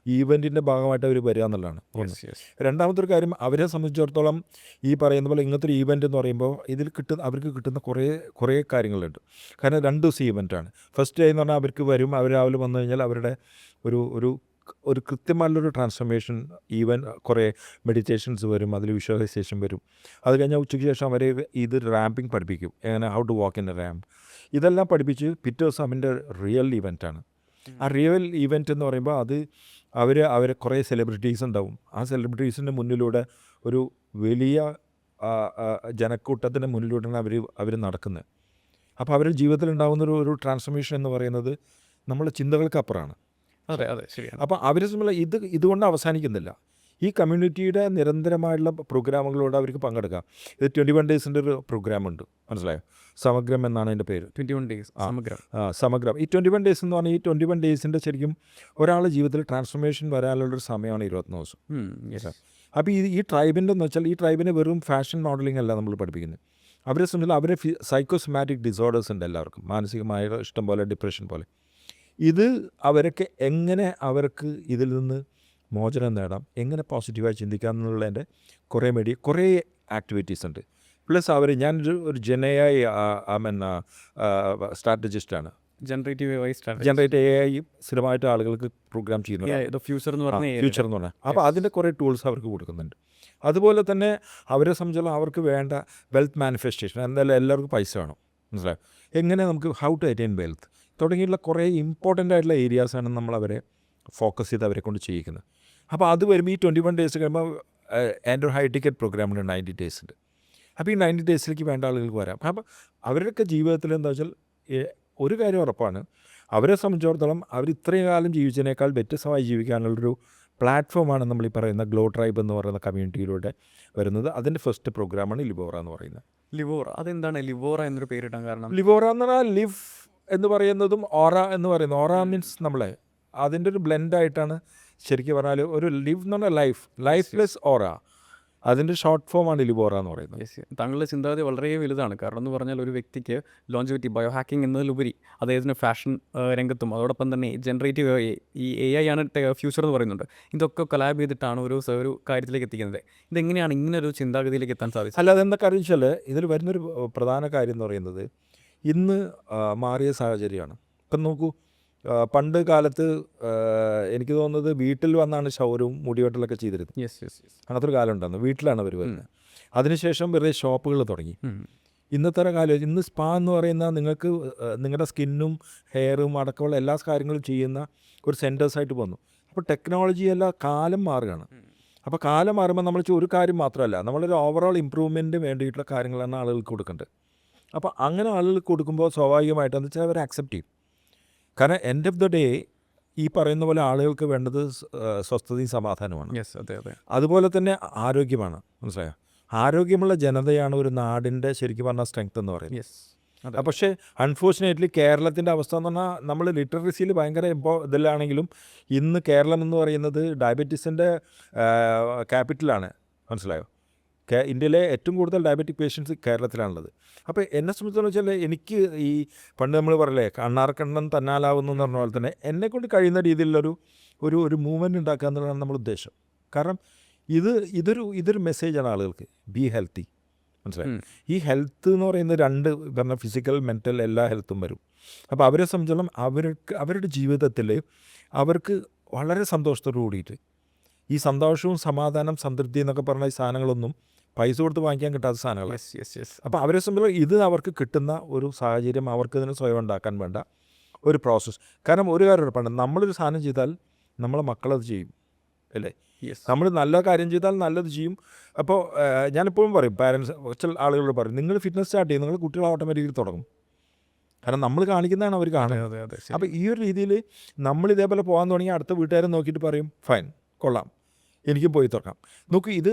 ഈവൻറ്റിൻ്റെ ഭാഗമായിട്ട് അവർ വരിക എന്നുള്ളതാണ്. രണ്ടാമത്തൊരു കാര്യം, അവരെ സംബന്ധിച്ചിടത്തോളം ഈ പറയുന്ന പോലെ ഇങ്ങനത്തെ ഒരു ഈവൻറ്റ് എന്ന് പറയുമ്പോൾ ഇതിൽ അവർക്ക് കിട്ടുന്ന കുറേ കാര്യങ്ങളുണ്ട്. കാരണം 2 ദിവസം ഈവൻറ്റാണ്. ഫസ്റ്റ് ഡേ എന്ന് പറഞ്ഞാൽ അവർക്ക് വരും, അവർ രാവിലെ വന്നു കഴിഞ്ഞാൽ അവരുടെ ഒരു കൃത്യമായിട്ടുള്ളൊരു ട്രാൻസ്ഫോർമേഷൻ, ഈവൻ കുറേ മെഡിറ്റേഷൻസ് വരും, അതിൽ വിഷ്വലൈസേഷൻ വരും. അത് കഴിഞ്ഞാൽ ഉച്ചയ്ക്ക് ശേഷം അവരെ ഇത് റാമ്പിങ് പഠിപ്പിക്കും, എങ്ങനെ how to walk in a ramp. ഇതെല്ലാം പഠിപ്പിച്ച് പിറ്റേ ദിവസം അവൻ്റെ റിയൽ ഇവൻറ്റാണ്. ആ റിയൽ ഇവൻറ്റ് എന്ന് പറയുമ്പോൾ അത് അവർ കുറേ സെലിബ്രിറ്റീസ് ഉണ്ടാവും. ആ സെലിബ്രിറ്റീസിൻ്റെ മുന്നിലൂടെ ഒരു വലിയ ജനക്കൂട്ടത്തിൻ്റെ മുന്നിലൂടെയാണ് അവർ നടക്കുന്നത്. അപ്പോൾ അവരുടെ ജീവിതത്തിൽ ഉണ്ടാകുന്ന ഒരു ട്രാൻസ്ഫോർമേഷൻ എന്ന് പറയുന്നത് നമ്മുടെ ചിന്തകൾക്ക് അപ്പുറമാണ്. അതെ ശരിയാണ്. അപ്പോൾ അവരെ സംബന്ധിച്ച് ഇതുകൊണ്ട് അവസാനിക്കുന്നില്ല. ഈ കമ്മ്യൂണിറ്റിയുടെ നിരന്തരമായിട്ടുള്ള പ്രോഗ്രാമുകളോട് അവർക്ക് പങ്കെടുക്കാം. ഇത് 21 ഡേയ്സിൻ്റെ ഒരു പ്രോഗ്രാമുണ്ട്, മനസ്സിലായോ? സമഗ്രം എന്നാണ് അതിൻ്റെ പേര്. 21 days സമഗ്രം. സമഗ്രം. ഈ 21 ഡേയ്സ് എന്ന് പറഞ്ഞാൽ ഈ 21 ഡേയ്സിൻ്റെ ശരിക്കും ഒരാളുടെ ജീവിതത്തിൽ ട്രാൻസ്ഫോർമേഷൻ വരാനുള്ളൊരു സമയമാണ് 21 ദിവസം. യെസ്. അപ്പോൾ ഈ ട്രൈബിൻ്റെ എന്ന് വെച്ചാൽ ഈ ട്രൈബിനെ വെറും ഫാഷൻ മോഡലിംഗ് അല്ല നമ്മൾ പഠിപ്പിക്കുന്നത്. അവരെ സംബന്ധിച്ച് അവരെ സൈക്കോസൊമാറ്റിക് ഡിസോർഡേഴ്സ് ഉണ്ട് എല്ലാവർക്കും, മാനസികമായ ഇഷ്ടം പോലെ ഡിപ്രഷൻ പോലെ. ഇത് അവരൊക്കെ എങ്ങനെ അവർക്ക് ഇതിൽ നിന്ന് മോചനം നേടാം, എങ്ങനെ പോസിറ്റീവായി ചിന്തിക്കാം എന്നുള്ളതിൻ്റെ കുറേ ആക്ടിവിറ്റീസ് ഉണ്ട്. പ്ലസ് ഞാനൊരു ജനയായി സ്ട്രാറ്റജിസ്റ്റാണ്. ജനറേറ്റീവ് AI സ്ട്രാറ്റജി. ജനറേറ്റ് AI സ്ഥിരമായിട്ട് ആളുകൾക്ക് പ്രോഗ്രാം ചെയ്യുന്നുണ്ട്. ഫ്യൂച്ചർ എന്ന് പറഞ്ഞ ഫ്യൂച്ചർ എന്ന് പറഞ്ഞാൽ അപ്പോൾ അതിൻ്റെ കുറേ ടൂൾസ് അവർക്ക് കൊടുക്കുന്നുണ്ട്. അതുപോലെ തന്നെ അവരെ സംബന്ധിച്ചുള്ള അവർക്ക് വേണ്ട വെൽത്ത് മാനിഫെസ്റ്റേഷൻ, എന്തായാലും എല്ലാവർക്കും പൈസ വേണം, മനസ്സിലായോ? എങ്ങനെ നമുക്ക് ഹൗ ടു അറ്റൈൻ വെൽത്ത് തുടങ്ങിയുള്ള കുറേ ഇമ്പോർട്ടൻ്റ് ആയിട്ടുള്ള ഏരിയാസാണ് നമ്മൾ അവരെ ഫോക്കസ് ചെയ്ത് അവരെ കൊണ്ട് ചെയ്യിക്കുന്നത്. അപ്പോൾ അത് വരുമ്പോൾ ഈ 21 ഡേയ്സ് കഴിയുമ്പോൾ എൻ്റെ ഒരു ഹൈ ടിക്കറ്റ് പ്രോഗ്രാമുണ്ട് 90 ഡേയ്സിൻ്റെ. അപ്പോൾ ഈ 90 ഡേയ്സിലേക്ക് വേണ്ട ആളുകൾക്ക് വരാം. അപ്പോൾ അവരുടെയൊക്കെ ജീവിതത്തിൽ എന്താ വെച്ചാൽ ഒരു കാര്യം ഉറപ്പാണ്, അവരെ സംബന്ധിച്ചിടത്തോളം അവർ ഇത്രയും കാലം ജീവിച്ചതിനേക്കാൾ വ്യത്യസ്തമായി ജീവിക്കാനുള്ളൊരു പ്ലാറ്റ്ഫോമാണ് നമ്മൾ ഈ പറയുന്ന ഗ്ലോ ട്രൈബ് എന്ന് പറയുന്ന കമ്മ്യൂണിറ്റിയിലൂടെ വരുന്നത്. അതിൻ്റെ ഫസ്റ്റ് പ്രോഗ്രാമാണ് ലിവോറ എന്ന് പറയുന്നത്. ലിവോറ, അതെന്താണ് ലിവോറ എന്നൊരു പേരിട്ടാൻ കാരണം? ലിവോറ എന്ന് പറഞ്ഞാൽ ലിവ് എന്ന് പറയുന്നതും ഓറ എന്ന് പറയുന്നത്, ഓറ മീൻസ് നമ്മളെ അതിൻ്റെ ഒരു ബ്ലെൻഡായിട്ടാണ് ശരിക്കും പറഞ്ഞാൽ ഒരു ലിവ് എന്ന് പറഞ്ഞാൽ ലൈഫ് പ്ലസ് ഓറ, അതിൻ്റെ ഷോർട്ട് ഫോമാണ് ലിവോറ എന്ന് പറയുന്നത്. താങ്കളുടെ ചിന്താഗതി വളരെ വലുതാണ്. കാരണം എന്ന് പറഞ്ഞാൽ ഒരു വ്യക്തിക്ക് ലോഞ്ചിവിറ്റി, ബയോ ഹാക്കിംഗ് എന്നതിലുപരി അദ്ദേഹത്തിന് ഫാഷൻ രംഗത്തും അതോടൊപ്പം തന്നെ ജനറേറ്റീവ് AI, ഈ AI ആണ് ഫ്യൂച്ചർ എന്ന് പറയുന്നുണ്ട്. ഇതൊക്കെ കൊലാബ് ചെയ്തിട്ടാണ് ഒരു കാര്യത്തിലേക്ക് എത്തിക്കുന്നത്. ഇതെങ്ങനെയാണ് ഇങ്ങനൊരു ചിന്താഗതിയിലേക്ക് എത്താൻ സാധിച്ചത്? അല്ലാതെ എന്താ കാര്യം വെച്ചാൽ ഇതിൽ വരുന്നൊരു പ്രധാന കാര്യം എന്ന് പറയുന്നത് ഇന്ന് മാറിയ സാഹചര്യമാണ്. ഇപ്പം നോക്കൂ, പണ്ട് കാലത്ത് എനിക്ക് തോന്നുന്നത് വീട്ടിൽ വന്നാണ് ഷവറും മുടിവെട്ടലൊക്കെ ചെയ്തിരുന്നത്. അങ്ങനത്തെ ഒരു കാലം ഉണ്ടായിരുന്നു, വീട്ടിലാണ് അവർ വരുന്നത്. അതിനുശേഷം വെറുതെ ഷോപ്പുകൾ തുടങ്ങി. ഇന്നത്തെ കാലം ഇന്ന് സ്പാ എന്ന് പറയുന്ന നിങ്ങൾക്ക് നിങ്ങളുടെ സ്കിന്നും ഹെയറും അടക്കമുള്ള എല്ലാ കാര്യങ്ങളും ചെയ്യുന്ന ഒരു സെൻറ്റേഴ്സായിട്ട് വന്നു. അപ്പോൾ ടെക്നോളജി എല്ലാം കാലം മാറുകയാണ്. അപ്പോൾ കാലം മാറുമ്പോൾ നമ്മൾ ഒരു കാര്യം മാത്രമല്ല, നമ്മളൊരു ഓവറോൾ ഇമ്പ്രൂവ്മെൻറ്റിന് വേണ്ടിയിട്ടുള്ള കാര്യങ്ങളാണ് ആളുകൾക്ക് കൊടുക്കേണ്ടത്. അപ്പോൾ അങ്ങനെ ആളുകൾക്ക് കൊടുക്കുമ്പോൾ സ്വാഭാവികമായിട്ടെന്ന് വെച്ചാൽ അവർ അക്സെപ്റ്റ് ചെയ്യും. കാരണം എൻഡ് ഓഫ് ദ ഡേ ഈ പറയുന്ന പോലെ ആളുകൾക്ക് വേണ്ടത് സ്വസ്ഥതയും സമാധാനമാണ്. അതുപോലെ തന്നെ ആരോഗ്യമാണ്, മനസ്സിലായോ? ആരോഗ്യമുള്ള ജനതയാണ് ഒരു നാടിൻ്റെ ശരിക്കും പറഞ്ഞാൽ സ്ട്രെങ്ത് എന്ന് പറയുന്നത്. പക്ഷേ അൺഫോർച്ചുനേറ്റ്ലി കേരളത്തിൻ്റെ അവസ്ഥ എന്ന് പറഞ്ഞാൽ നമ്മൾ ലിറ്ററസിയിൽ ഭയങ്കര ഇതിലാണെങ്കിലും ഇന്ന് കേരളം എന്ന് പറയുന്നത് ഡയബറ്റീസിൻ്റെ ക്യാപിറ്റലാണ്, മനസ്സിലായോ? ഇന്ത്യയിലെ ഏറ്റവും കൂടുതൽ ഡയബറ്റിക് പേഷ്യൻസ് കേരളത്തിലാണുള്ളത്. അപ്പോൾ എന്നെ സംബന്ധിച്ചെന്ന് വെച്ചാൽ എനിക്ക് ഈ പണ്ട് നമ്മൾ പറയില്ലേ കണ്ണാർക്കണ്ണൻ തന്നാലാവുന്നു എന്ന് പറഞ്ഞ പോലെ തന്നെ എന്നെക്കൊണ്ട് കഴിയുന്ന രീതിയിലുള്ളൊരു ഒരു മൂവ്മെൻറ്റ് ഉണ്ടാക്കുക എന്നുള്ളതാണ് നമ്മുടെ ഉദ്ദേശം. കാരണം ഇതൊരു മെസ്സേജാണ് ആളുകൾക്ക്, ബി ഹെൽത്തി, മനസ്സിലായി? ഈ ഹെൽത്ത് എന്ന് പറയുന്നത് രണ്ട് പറഞ്ഞാൽ ഫിസിക്കൽ മെൻ്റൽ എല്ലാ ഹെൽത്തും വരും. അപ്പോൾ അവരെ സംബന്ധിച്ചോളം അവരുടെ ജീവിതത്തിൽ അവർക്ക് വളരെ സന്തോഷത്തോടു കൂടിയിട്ട് ഈ സന്തോഷവും സമാധാനം സംതൃപ്തി എന്നൊക്കെ പറഞ്ഞ ഈ സാധനങ്ങളൊന്നും പൈസ കൊടുത്ത് വാങ്ങിക്കാൻ കിട്ടാത്ത സാധനങ്ങളാണ്. അപ്പോൾ അവരെ സംബന്ധിച്ച് ഇത് അവർക്ക് കിട്ടുന്ന ഒരു സാഹചര്യം അവർക്ക് ഇതിന് സ്വയം ഉണ്ടാക്കാൻ വേണ്ട ഒരു പ്രോസസ്സ്. കാരണം ഒരു കാര്യം ഉറപ്പാണ്, നമ്മളൊരു സാധനം ചെയ്താൽ നമ്മളെ മക്കളത് ചെയ്യും, അല്ലേ? നമ്മൾ നല്ല കാര്യം ചെയ്താൽ നല്ലത് ചെയ്യും. അപ്പോൾ ഞാനിപ്പോഴും പറയും, പാരൻസ് ചില ആളുകളോട് പറയും, നിങ്ങൾ ഫിറ്റ്നസ് സ്റ്റാർട്ട് ചെയ്യും, നിങ്ങൾ കുട്ടികൾ ഓട്ടോമാറ്റിക്കലി തുടങ്ങും. കാരണം നമ്മൾ കാണിക്കുന്നതാണ് അവർ കാണുന്നത്. അപ്പോൾ ഈ ഒരു രീതിയിൽ നമ്മൾ ഇതേപോലെ പോകാൻ തുടങ്ങി അടുത്ത വീട്ടുകാരെ നോക്കിയിട്ട് പറയും, ഫൈൻ, കൊള്ളാം, എനിക്കും പോയി തുറക്കാം. നോക്കൂ, ഇത്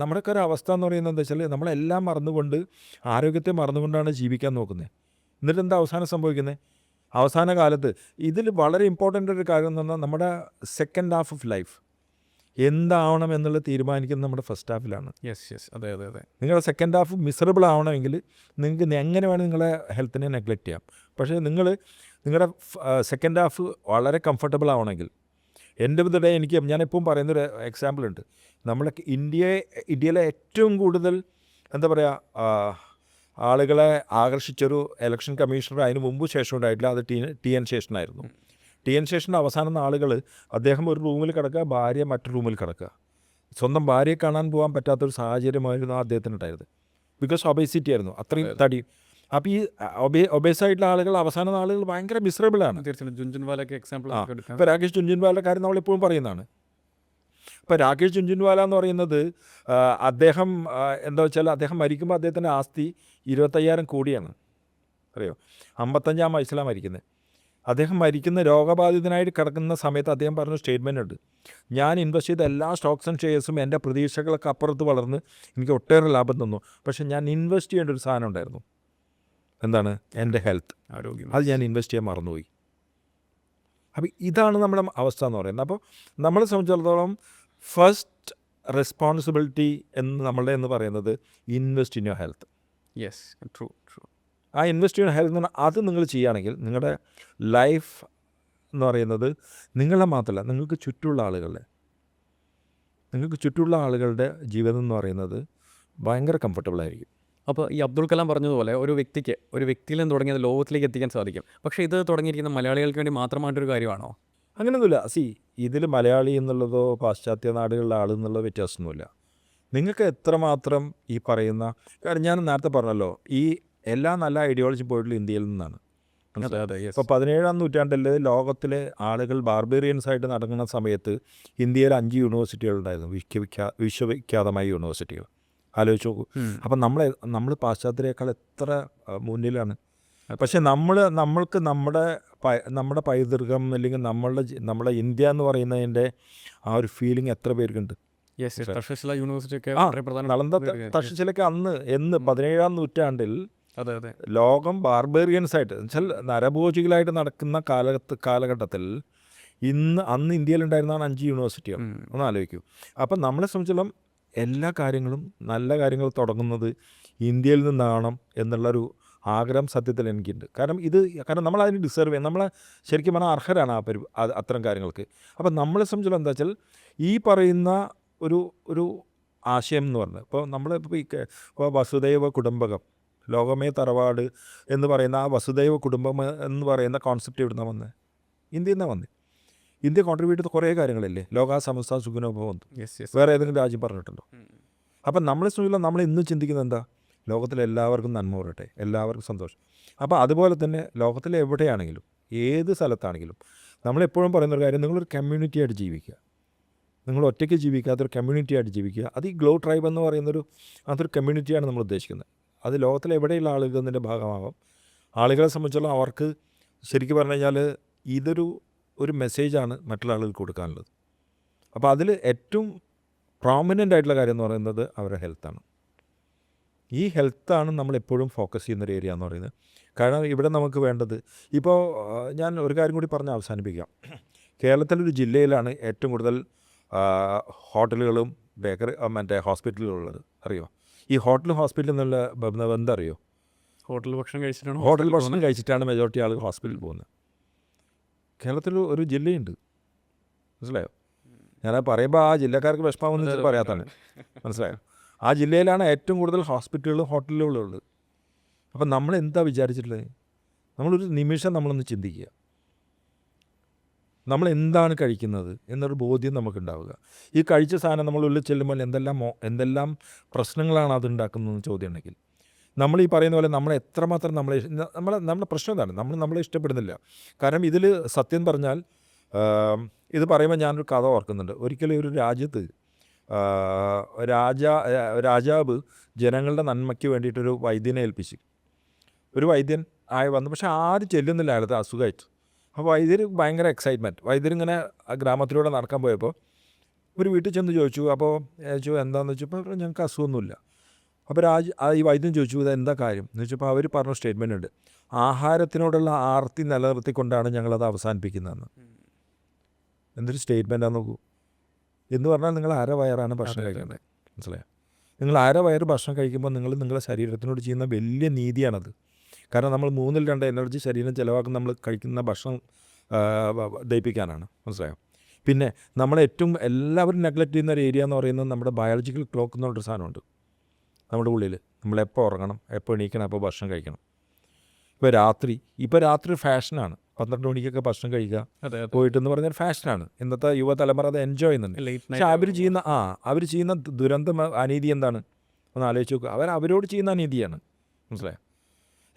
നമ്മുടെയൊക്കെ ഒരു അവസ്ഥ എന്ന് പറയുന്നത് എന്താ വെച്ചാൽ നമ്മളെല്ലാം മറന്നുകൊണ്ട് ആരോഗ്യത്തെ മറന്നുകൊണ്ടാണ് ജീവിക്കാൻ നോക്കുന്നത്. എന്നിട്ട് എന്താ അവസാനം സംഭവിക്കുന്നത്? അവസാന കാലത്ത് ഇതിൽ വളരെ ഇമ്പോർട്ടൻ്റ് ഒരു കാര്യം എന്ന് പറഞ്ഞാൽ നമ്മുടെ സെക്കൻഡ് ഹാഫ് ഓഫ് ലൈഫ് എന്താവണം എന്നുള്ളത് തീരുമാനിക്കുന്നത് നമ്മുടെ ഫസ്റ്റ് ഹാഫിലാണ്. അതെ. നിങ്ങളുടെ സെക്കൻഡ് ഹാഫ് മിസറബിൾ ആവണമെങ്കിൽ നിങ്ങൾക്ക് എങ്ങനെ വേണം നിങ്ങളെ ഹെൽത്തിനെ നെഗ്ലക്റ്റ് ചെയ്യാം. പക്ഷേ നിങ്ങളുടെ സെക്കൻഡ് ഹാഫ് വളരെ കംഫർട്ടബിൾ ആവണമെങ്കിൽ എൻ്റെ ഓഫ് ദ ഡേ ഞാനെപ്പോഴും പറയുന്നൊരു എക്സാമ്പിൾ ഉണ്ട്. നമ്മളെ ഇന്ത്യയിലെ ഏറ്റവും കൂടുതൽ എന്താ പറയുക ആളുകളെ ആകർഷിച്ചൊരു ഇലക്ഷൻ കമ്മീഷണർ അതിന് മുമ്പ് ശേഷം ഉണ്ടായിട്ടില്ല, അത് TN ശേഷനായിരുന്നു. TN ശേഷൻ്റെ അവസാന നാളുകൾ അദ്ദേഹം ഒരു റൂമിൽ കിടക്കുക, ഭാര്യ മറ്റൊരു റൂമിൽ കിടക്കുക. സ്വന്തം ഭാര്യയെ കാണാൻ പോകാൻ പറ്റാത്തൊരു സാഹചര്യമായിരുന്നു അദ്ദേഹത്തിനുണ്ടായത്. ബിക്കോസ് ഒബേസിറ്റി ആയിരുന്നു, അത്രയും തടി. അപ്പോൾ ഈ ഒബേസായിട്ടുള്ള ആളുകൾ അവസാന നാളുകൾ ഭയങ്കര മിസറബിളാണ്. തീർച്ചയായും ജുൻജുൻവാലയൊക്കെ എക്സാമ്പിൾ. ഇപ്പോൾ രാകേഷ് ജുൻജുൻവാലയുടെ കാര്യം നമ്മളെപ്പോഴും പറയുന്നതാണ്. ഇപ്പോൾ രാകേഷ് ജുൻജുൻവാല എന്ന് പറയുന്നത് അദ്ദേഹം എന്താ വെച്ചാൽ അദ്ദേഹം മരിക്കുമ്പോൾ അദ്ദേഹത്തിൻ്റെ ആസ്തി 25,000 കോടിയാണ്, അറിയോ? 55-ാം വയസ്സിലാണ് മരിക്കുന്നത്. അദ്ദേഹം മരിക്കുന്ന രോഗബാധിതനായിട്ട് കിടക്കുന്ന സമയത്ത് അദ്ദേഹം പറഞ്ഞ സ്റ്റേറ്റ്മെൻ്റ് ഉണ്ട്, ഞാൻ ഇൻവെസ്റ്റ് ചെയ്ത എല്ലാ സ്റ്റോക്സ് ആൻഡ് ഷെയർസും എൻ്റെ പ്രതീക്ഷകളൊക്കെ അപ്പുറത്ത് വളർന്ന് എനിക്ക് ഒട്ടേറെ ലാഭം തന്നു. പക്ഷേ ഞാൻ ഇൻവെസ്റ്റ് ചെയ്യേണ്ട ഒരു സാധനം ഉണ്ടായിരുന്നു, എന്താണ്? എൻ്റെ ഹെൽത്ത്, ആരോഗ്യം. അത് ഞാൻ ഇൻവെസ്റ്റ് ചെയ്യാൻ മറന്നുപോയി. അപ്പോൾ ഇതാണ് നമ്മുടെ അവസ്ഥ എന്ന് പറയുന്നത്. അപ്പോൾ നമ്മളെ സംബന്ധിച്ചിടത്തോളം ഫസ്റ്റ് റെസ്പോൺസിബിലിറ്റി എന്ന് പറയുന്നത് invest in your health. Yes, true. ആ ഇൻവെസ്റ്റ് ഇൻ ഹെൽത്ത് എന്ന് പറഞ്ഞാൽ അത് നിങ്ങൾ ചെയ്യുകയാണെങ്കിൽ നിങ്ങളുടെ ലൈഫ് എന്ന് പറയുന്നത് നിങ്ങളെ മാത്രമല്ല, നിങ്ങൾക്ക് ചുറ്റുമുള്ള ആളുകളുടെ ജീവിതം എന്ന് പറയുന്നത് ഭയങ്കര കംഫർട്ടബിളായിരിക്കും. അപ്പോൾ ഈ അബ്ദുൾ കലാം പറഞ്ഞതുപോലെ ഒരു വ്യക്തിയിൽ നിന്ന് തുടങ്ങിയത് ലോകത്തിലേക്ക് എത്തിക്കാൻ സാധിക്കും. പക്ഷേ ഇത് തുടങ്ങിയിരിക്കുന്ന മലയാളികൾക്ക് വേണ്ടി മാത്രമായിട്ടൊരു കാര്യമാണോ? അങ്ങനെയൊന്നുമില്ല. ഇതിൽ മലയാളി എന്നുള്ളതോ പാശ്ചാത്യ നാടുകളിലെ ആളെന്നുള്ള വ്യത്യാസമൊന്നുമില്ല. നിങ്ങൾക്ക് എത്രമാത്രം ഈ പറയുന്ന കാരണം ഞാൻ നേരത്തെ പറഞ്ഞല്ലോ, ഈ എല്ലാ നല്ല ഐഡിയോളജി പോയിട്ടുള്ള ഇന്ത്യയിൽ നിന്നാണ്. ഇപ്പോൾ 17-ാം നൂറ്റാണ്ടിൽ ലോകത്തിലെ ആളുകൾ ബാർബേറിയൻസ് ആയിട്ട് നടക്കുന്ന സമയത്ത് ഇന്ത്യയിൽ 5 യൂണിവേഴ്സിറ്റികളുണ്ടായിരുന്നു, വിശ്വവിഖ്യാതമായ യൂണിവേഴ്സിറ്റികൾ. ആലോചിച്ച് നോക്കൂ. അപ്പം നമ്മൾ പാശ്ചാത്യരെക്കാൾ എത്ര മുന്നിലാണ്. പക്ഷെ നമ്മൾക്ക് നമ്മുടെ പൈതൃകം അല്ലെങ്കിൽ നമ്മുടെ ഇന്ത്യ എന്ന് പറയുന്നതിൻ്റെ ആ ഒരു ഫീലിംഗ് എത്ര പേർക്കുണ്ട്? നളന്ദ തക്ഷശിലയ്ക്ക് അന്ന് 17-ാം നൂറ്റാണ്ടിൽ ലോകം ബാർബേറിയൻസ് ആയിട്ട് വെച്ചാൽ നരഭോജികളായിട്ട് നടക്കുന്ന കാലഘട്ടത്തിൽ അന്ന് ഇന്ത്യയിലുണ്ടായിരുന്നതാണ് 5 യൂണിവേഴ്സിറ്റികൾ. ഒന്ന് ആലോചിക്കൂ. അപ്പം നമ്മളെ സംബന്ധിച്ചിടത്തോളം എല്ലാ കാര്യങ്ങളും നല്ല കാര്യങ്ങൾ തുടങ്ങുന്നത് ഇന്ത്യയിൽ നിന്നാകണം എന്നുള്ളൊരു ആഗ്രഹം സത്യത്തിൽ എനിക്കുണ്ട്. കാരണം നമ്മളതിന് ഡിസേർവ് ചെയ്യും, നമ്മളെ ശരിക്കും പറഞ്ഞാൽ അർഹരാണ് അത്തരം കാര്യങ്ങൾക്ക്. അപ്പം നമ്മളെ സംബന്ധിച്ചിടത്തോളം എന്താ വെച്ചാൽ ഈ പറയുന്ന ഒരു ആശയം എന്ന് പറഞ്ഞത്, ഇപ്പോൾ ഇപ്പോൾ വസുദൈവ കുടുംബകം, ലോകമേ തറവാട് എന്ന് പറയുന്ന ആ വസുദൈവ കുടുംബം എന്ന് പറയുന്ന കോൺസെപ്റ്റ് എവിടുന്നാണ് വന്നത്? ഇന്ത്യയിൽ നിന്നാണ് വന്നത്. ഇന്ത്യ കോൺട്രിബ്യൂട്ട് ചെയ്ത കുറേ കാര്യങ്ങളില്ലേ, ലോകാ സമസ്ത സുഖിനോ ഭവന്തു. വേറെ ഏതെങ്കിലും രാജ്യം പറഞ്ഞിട്ടുണ്ടോ? അപ്പം നമ്മളെ സംബന്ധിച്ചിടത്തോളം നമ്മൾ ഇന്ന് ചിന്തിക്കുന്നത് എന്താ? ലോകത്തിലെ എല്ലാവർക്കും നന്മ വരട്ടെ, എല്ലാവർക്കും സന്തോഷം. അപ്പോൾ അതുപോലെ തന്നെ ലോകത്തിലെ എവിടെയാണെങ്കിലും ഏത് സ്ഥലത്താണെങ്കിലും നമ്മളെപ്പോഴും പറയുന്നൊരു കാര്യം, നിങ്ങളൊരു കമ്മ്യൂണിറ്റി ആയിട്ട് ജീവിക്കുക. നിങ്ങൾ ഒറ്റയ്ക്ക് ജീവിക്കാത്തൊരു കമ്മ്യൂണിറ്റി ആയിട്ട് ജീവിക്കുക. അത് ഈ ഗ്ലോ ട്രൈബ് എന്ന് പറയുന്നൊരു അതൊരു കമ്മ്യൂണിറ്റിയാണ് നമ്മൾ ഉദ്ദേശിക്കുന്നത്. അത് ലോകത്തിലെ എവിടെയുള്ള ആളുകൾ അതിൻ്റെ ഭാഗമാകും. ആളുകളെ സംബന്ധിച്ചോളം അവർക്ക് ശരിക്കും പറഞ്ഞു കഴിഞ്ഞാൽ ഒരു മെസ്സേജാണ് മറ്റുള്ള ആളുകൾക്ക് കൊടുക്കാനുള്ളത്. അപ്പോൾ അതിൽ ഏറ്റവും പ്രോമിനൻ്റ് ആയിട്ടുള്ള കാര്യം എന്ന് പറയുന്നത് അവരുടെ ഹെൽത്താണ്. ഈ ഹെൽത്താണ് നമ്മളെപ്പോഴും ഫോക്കസ് ചെയ്യുന്നൊരു ഏരിയ എന്ന് പറയുന്നത്. കാരണം ഇവിടെ നമുക്ക് വേണ്ടത്, ഇപ്പോൾ ഞാൻ ഒരു കാര്യം കൂടി പറഞ്ഞ് അവസാനിപ്പിക്കാം. കേരളത്തിലൊരു ജില്ലയിലാണ് ഏറ്റവും കൂടുതൽ ഹോട്ടലുകളും ഹോസ്പിറ്റലുകളും ഉള്ളത്. അറിയോ? ഈ ഹോസ്പിറ്റൽ എന്നുള്ള ബന്ധം അറിയോ? ഹോട്ടൽ ഭക്ഷണം കഴിച്ചിട്ടാണ് മെജോറിറ്റി ആളുകൾ ഹോസ്പിറ്റലിൽ പോകുന്നത്. കേരളത്തിൽ ഒരു ജില്ലയുണ്ട്, മനസ്സിലായോ? ഞാനത് പറയുമ്പോൾ ആ ജില്ലക്കാർക്ക് വിഷമമൊന്നും പറയാത്താണ്, മനസ്സിലായോ? ആ ജില്ലയിലാണ് ഏറ്റവും കൂടുതൽ ഹോസ്പിറ്റലുകളും ഹോട്ടലുകളും ഉള്ളത്. അപ്പം നമ്മളെന്താ വിചാരിച്ചിട്ടുള്ളത്? നമ്മളൊരു നിമിഷം നമ്മളൊന്ന് ചിന്തിക്കുക, നമ്മൾ എന്താണ് കഴിക്കുന്നത് എന്നൊരു ബോധ്യം നമുക്കുണ്ടാവുക. ഈ കഴിച്ച സാധനം നമ്മളുള്ളിൽ ചെല്ലുമ്പോൾ എന്തെല്ലാം പ്രശ്നങ്ങളാണ് അതുണ്ടാക്കുന്നതെന്ന് ചോദ്യം ഉണ്ടെങ്കിൽ, നമ്മൾ ഈ പറയുന്ന പോലെ നമ്മൾ എത്രമാത്രം നമ്മുടെ പ്രശ്നം എന്താണ്? നമ്മളെ ഇഷ്ടപ്പെടുന്നില്ല. കാരണം ഇതിൽ സത്യം പറഞ്ഞാൽ ഇത് പറയുമ്പോൾ ഞാനൊരു കഥ ഓർക്കുന്നുണ്ട്. ഒരിക്കലും ഒരു രാജ്യത്ത് രാജാവ് ജനങ്ങളുടെ നന്മയ്ക്ക് വേണ്ടിയിട്ടൊരു വൈദ്യനെ ഏൽപ്പിച്ചു. ഒരു വൈദ്യൻ വന്നു, പക്ഷെ ആരും ചെല്ലുന്നില്ല അയാളത് അസുഖമായിട്ട്. അപ്പോൾ വൈദ്യർ ഭയങ്കര എക്സൈറ്റ്മെൻറ്റ്. വൈദ്യരിങ്ങനെ ആ ഗ്രാമത്തിലൂടെ നടക്കാൻ പോയപ്പോൾ ഒരു വീട്ടിൽ ചെന്ന് ചോദിച്ചു. അപ്പോൾ എന്താണെന്ന് വെച്ചപ്പോൾ ഞങ്ങൾക്ക് അസുഖമൊന്നുമില്ല. അപ്പോൾ ഈ വൈദ്യൻ ചോദിച്ചു, ഇത് എന്താ കാര്യം എന്ന് വെച്ചപ്പോൾ അവർ പറഞ്ഞ സ്റ്റേറ്റ്മെൻ്റ് ഉണ്ട്, ആഹാരത്തിനോടുള്ള ആർത്തി നിലനിർത്തിക്കൊണ്ടാണ് ഞങ്ങളത് അവസാനിപ്പിക്കുന്നതെന്ന്. എന്തൊരു സ്റ്റേറ്റ്മെൻറ്റാന്ന് നോക്കൂ. എന്ന് പറഞ്ഞാൽ നിങ്ങൾ വയറാണ് ഭക്ഷണം കഴിക്കേണ്ടത്, മനസ്സിലായോ? നിങ്ങൾ വയറ് ഭക്ഷണം കഴിക്കുമ്പോൾ നിങ്ങളുടെ ശരീരത്തിനോട് ചെയ്യുന്ന വലിയ നീതിയാണത്. കാരണം നമ്മൾ 2/3 എനർജി ശരീരം ചിലവാക്കുന്ന നമ്മൾ കഴിക്കുന്ന ഭക്ഷണം ദഹിപ്പിക്കാനാണ്, മനസ്സിലായോ? പിന്നെ നമ്മളേറ്റവും എല്ലാവരും നെഗ്ലക്റ്റ് ചെയ്യുന്ന ഒരു ഏരിയ എന്ന് പറയുന്നത് നമ്മുടെ ബയോളജിക്കൽ ക്ലോക്ക് എന്നുള്ളൊരു സാധനമുണ്ട് നമ്മുടെ ഉള്ളിൽ. നമ്മളെപ്പോൾ ഉറങ്ങണം, എപ്പോൾ എണീക്കണം, എപ്പോൾ ഭക്ഷണം കഴിക്കണം. ഇപ്പോൾ രാത്രി ഫാഷനാണ് 12 മണിക്കൊക്കെ ഭക്ഷണം കഴിക്കുക പോയിട്ടെന്ന് പറഞ്ഞാൽ ഫാഷനാണ്. ഇന്നത്തെ യുവതലമുറ അത് എൻജോയ് ചെയ്യുന്നുണ്ട്. പക്ഷെ അവർ ചെയ്യുന്ന ദുരന്തം അനീതി എന്താണ് ഒന്ന് ആലോചിച്ച് നോക്കുക. അവരോട് ചെയ്യുന്ന അനീതിയാണ്, മനസ്സിലായോ?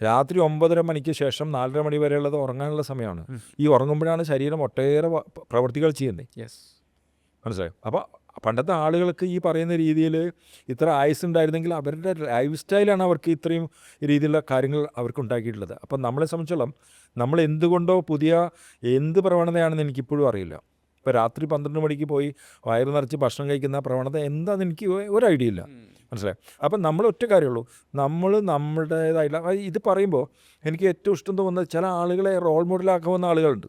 രാത്രി 9:30 മണിക്ക് ശേഷം 4:30 മണി വരെയുള്ളത് ഉറങ്ങാനുള്ള സമയമാണ്. ഈ ഉറങ്ങുമ്പോഴാണ് ശരീരം ഒട്ടേറെ പ്രവൃത്തികൾ ചെയ്യുന്നത്, മനസ്സിലായോ? അപ്പോൾ പണ്ടത്തെ ആളുകൾക്ക് ഈ പറയുന്ന രീതിയിൽ ഇത്ര ആയുസ് ഉണ്ടായിരുന്നെങ്കിൽ അവരുടെ ലൈഫ് സ്റ്റൈലാണ് അവർക്ക് ഇത്രയും രീതിയിലുള്ള കാര്യങ്ങൾ അവർക്ക് ഉണ്ടാക്കിയിട്ടുള്ളത്. അപ്പം നമ്മളെ സംബന്ധിച്ചോളം നമ്മൾ എന്തുകൊണ്ടോ പുതിയ എന്ത് പ്രവണതയാണെന്ന് എനിക്കിപ്പോഴും അറിയില്ല. ഇപ്പോൾ രാത്രി 12 മണിക്ക് പോയി വയറ് നിറച്ച് ഭക്ഷണം കഴിക്കുന്ന പ്രവണത എന്താണെന്ന് എനിക്ക് ഒരു ഐഡിയ ഇല്ല. മനസ്സിലായി? അപ്പം നമ്മൾ ഒറ്റ കാര്യമുള്ളൂ, നമ്മൾ നമ്മുടേതായിട്ടുള്ള ഇത് പറയുമ്പോൾ എനിക്ക് ഏറ്റവും ഇഷ്ടം തോന്നുന്നത് ചില ആളുകളെ റോൾ മോഡലാക്കാവുന്ന ആളുകളുണ്ട്.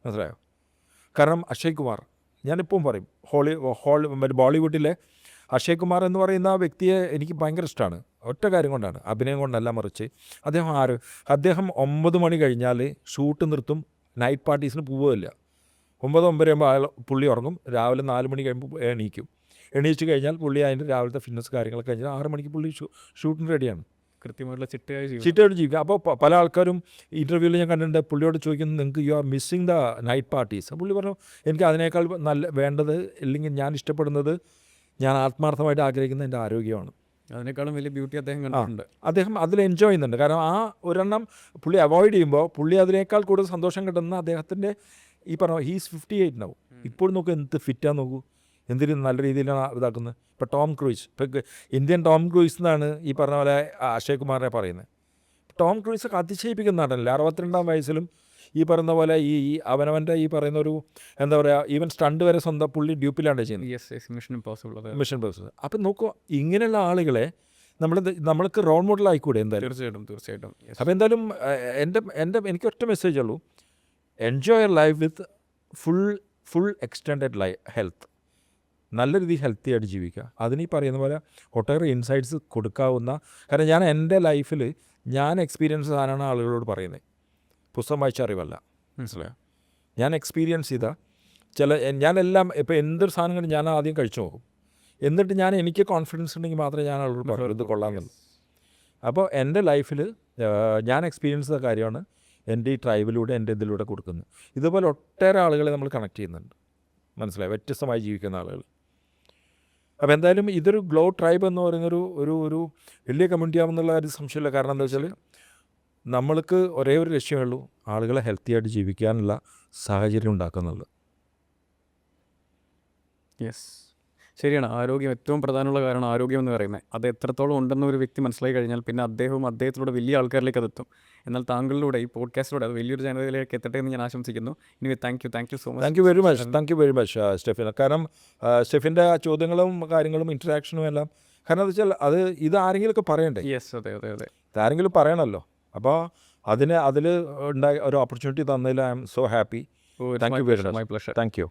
മനസ്സിലായോ? കാരണം അക്ഷയ് കുമാർ ഞാനിപ്പം പറയും, ബോളിവുഡിലെ അക്ഷയ് കുമാർ എന്ന് പറയുന്ന വ്യക്തിയെ എനിക്ക് ഭയങ്കര ഇഷ്ടമാണ്. ഒറ്റ കാര്യം കൊണ്ടാണ്, അഭിനയം കൊണ്ടല്ല, മറിച്ച് അദ്ദേഹം 9 മണി കഴിഞ്ഞാൽ ഷൂട്ട് നിർത്തും, നൈറ്റ് പാർട്ടീസിന് പോവുകയില്ല. 9 ആകുമ്പോൾ പുള്ളി ഉറങ്ങും, രാവിലെ 4 മണി കഴിയുമ്പോൾ എണീച്ച് കഴിഞ്ഞാൽ പുള്ളി അതിൻ്റെ രാവിലത്തെ ഫിറ്റ്നസ് കാര്യങ്ങളൊക്കെ കഴിഞ്ഞാൽ 6 മണിക്ക് പുള്ളി ഷൂട്ടിന് റെഡിയാണ്. കൃത്യമായിട്ടുള്ള ചിട്ടയായി ജീവിക്കുക. അപ്പോൾ പല ആൾക്കാരും ഇൻ്റർവ്യൂവിൽ ഞാൻ കണ്ടിട്ടുണ്ട്, പുള്ളിയോട് ചോദിക്കുന്നത് നിങ്ങൾക്ക് you are missing the night parties. പുള്ളി പറഞ്ഞു എനിക്ക് അതിനേക്കാൾ വേണ്ടത്, അല്ലെങ്കിൽ ഞാൻ ഇഷ്ടപ്പെടുന്നത്, ഞാൻ ആത്മാർത്ഥമായിട്ട് ആഗ്രഹിക്കുന്ന എൻ്റെ ആരോഗ്യമാണ്. അതിനേക്കാളും വലിയ ബ്യൂട്ടി അദ്ദേഹം കണ്ടിട്ടുണ്ട്. അദ്ദേഹം അതിൽ എൻജോയ് ചെയ്യുന്നുണ്ട്. കാരണം ആ ഒരെണ്ണം പുള്ളി അവോയ്ഡ് ചെയ്യുമ്പോൾ പുള്ളി അതിനേക്കാൾ കൂടുതൽ സന്തോഷം കിട്ടുന്ന അദ്ദേഹത്തിൻ്റെ ഈ പറഞ്ഞ ഹീസ് 58 ആവും. ഇപ്പോൾ നോക്കൂ എന്ത് ഫിറ്റാന്ന് നോക്കൂ, എന്തിന് നല്ല രീതിയിലാണ് ഇതാക്കുന്നത്. ഇപ്പോൾ ടോം ക്രൂയിസ്, ഇപ്പോൾ ഇന്ത്യൻ ടോം ക്രൂയിസ് എന്നാണ് ഈ പറഞ്ഞ പോലെ അക്ഷയ് കുമാറിനെ പറയുന്നത്. ടോം ക്രൂയിസൊക്കെ അതിശയിപ്പിക്കുന്ന നടനല്ലേ, 62-ാം വയസ്സിലും ഈ പറയുന്ന പോലെ ഈ അവനവൻ്റെ ഈ പറയുന്ന ഒരു എന്താ പറയുക, ഈവൻ സ്റ്റണ്ട് വരെ സ്വന്തം പുള്ളി ഡ്യൂപ്പിലാണ് ചെയ്യുന്നത്. Mission impossible. അപ്പം നോക്കൂ, ഇങ്ങനെയുള്ള ആളുകളെ നമ്മൾക്ക് റോൾ മോഡൽ ആയിക്കൂടെ എന്തായാലും? തീർച്ചയായിട്ടും. അപ്പോൾ എന്തായാലും എനിക്ക് ഒറ്റ മെസ്സേജ് ഉള്ളൂ, enjoy your life with full extended health. നല്ല രീതിയിൽ ഹെൽത്തി ആയിട്ട് ജീവിക്കുക. അതിന് ഈ പറയുന്ന പോലെ ഒട്ടേറെ ഇൻസൈറ്റ്സ് കൊടുക്കാവുന്ന, കാരണം ഞാൻ എൻ്റെ ലൈഫിൽ ഞാൻ എക്സ്പീരിയൻസ് സാധനമാണ് ആളുകളോട് പറയുന്നത്, പുസ്തകം വായിച്ച അറിവല്ല. മനസ്സിലായോ? ഞാൻ എക്സ്പീരിയൻസ് ചെയ്ത ഞാനെല്ലാം ഇപ്പോൾ എന്തൊരു സാധനങ്ങളും ഞാൻ ആദ്യം കഴിച്ചു നോക്കും, എന്നിട്ട് എനിക്ക് കോൺഫിഡൻസ് ഉണ്ടെങ്കിൽ മാത്രമേ ഞാൻ ആളോട് പറയൂ ഇത് കൊള്ളാമെന്നുള്ളൂ. അപ്പോൾ എൻ്റെ ലൈഫിൽ ഞാൻ എക്സ്പീരിയൻസ് ചെയ്ത കാര്യമാണ് എൻ്റെ ഈ ട്രൈബിലൂടെ, എൻ്റെ ഇതിലൂടെ കൊടുക്കുന്നത്. ഇതുപോലെ ഒട്ടേറെ ആളുകളെ നമ്മൾ കണക്ട് ചെയ്യുന്നുണ്ട്. മനസ്സിലായി? വ്യത്യസ്തമായി ജീവിക്കുന്ന ആളുകൾ. അപ്പോൾ എന്തായാലും ഇതൊരു ഗ്ലോ ട്രൈബ് എന്ന് പറയുന്നൊരു ഒരു വലിയ കമ്മ്യൂണിറ്റി ആവുന്നുള്ള ഒരു സംശയമില്ല. കാരണം എന്താ വെച്ചാൽ നമ്മൾക്ക് ഒരേ ഒരു ലക്ഷ്യമേ ഉള്ളൂ, ആളുകളെ ഹെൽത്തി ആയിട്ട് ജീവിക്കാനുള്ള സാഹചര്യം ഉണ്ടാക്കുന്നുള്ളത്. യെസ്, ശരിയാണ്. ആരോഗ്യം ഏറ്റവും പ്രധാനമുള്ള കാരണം ആരോഗ്യം എന്ന് പറയുന്നത്. അത് എത്രത്തോളം ഉണ്ടെന്ന് ഒരു വ്യക്തി മനസ്സിലായി കഴിഞ്ഞാൽ പിന്നെ അദ്ദേഹത്തിലൂടെ വലിയ ആൾക്കാരിലേക്ക് അതെത്തും. എന്നാൽ താങ്കളിലൂടെ ഈ പോഡ്കാസ്റ്റിലൂടെ അത് വലിയൊരു ജനതയിലേക്ക് എത്തട്ടെ എന്ന് ഞാൻ ആശംസിക്കുന്നു. ഇനി thank you so much. Thank you very much Stephin. കാരണം സ്റ്റെഫിൻ്റെ ചോദ്യങ്ങളും കാര്യങ്ങളും ഇൻറ്ററാക്ഷനും എല്ലാം, കാരണം എന്താ വെച്ചാൽ ഇത് ആരെങ്കിലുമൊക്കെ പറയണ്ടേ? യെസ്, അതെ. ആരെങ്കിലും പറയണമല്ലോ. അപ്പോൾ അതിൽ ഉണ്ടായ ഒരു ഓപ്പർച്യൂണിറ്റി തന്നതിൽ I'm so happy. Thank you very much. My pleasure. Thank U.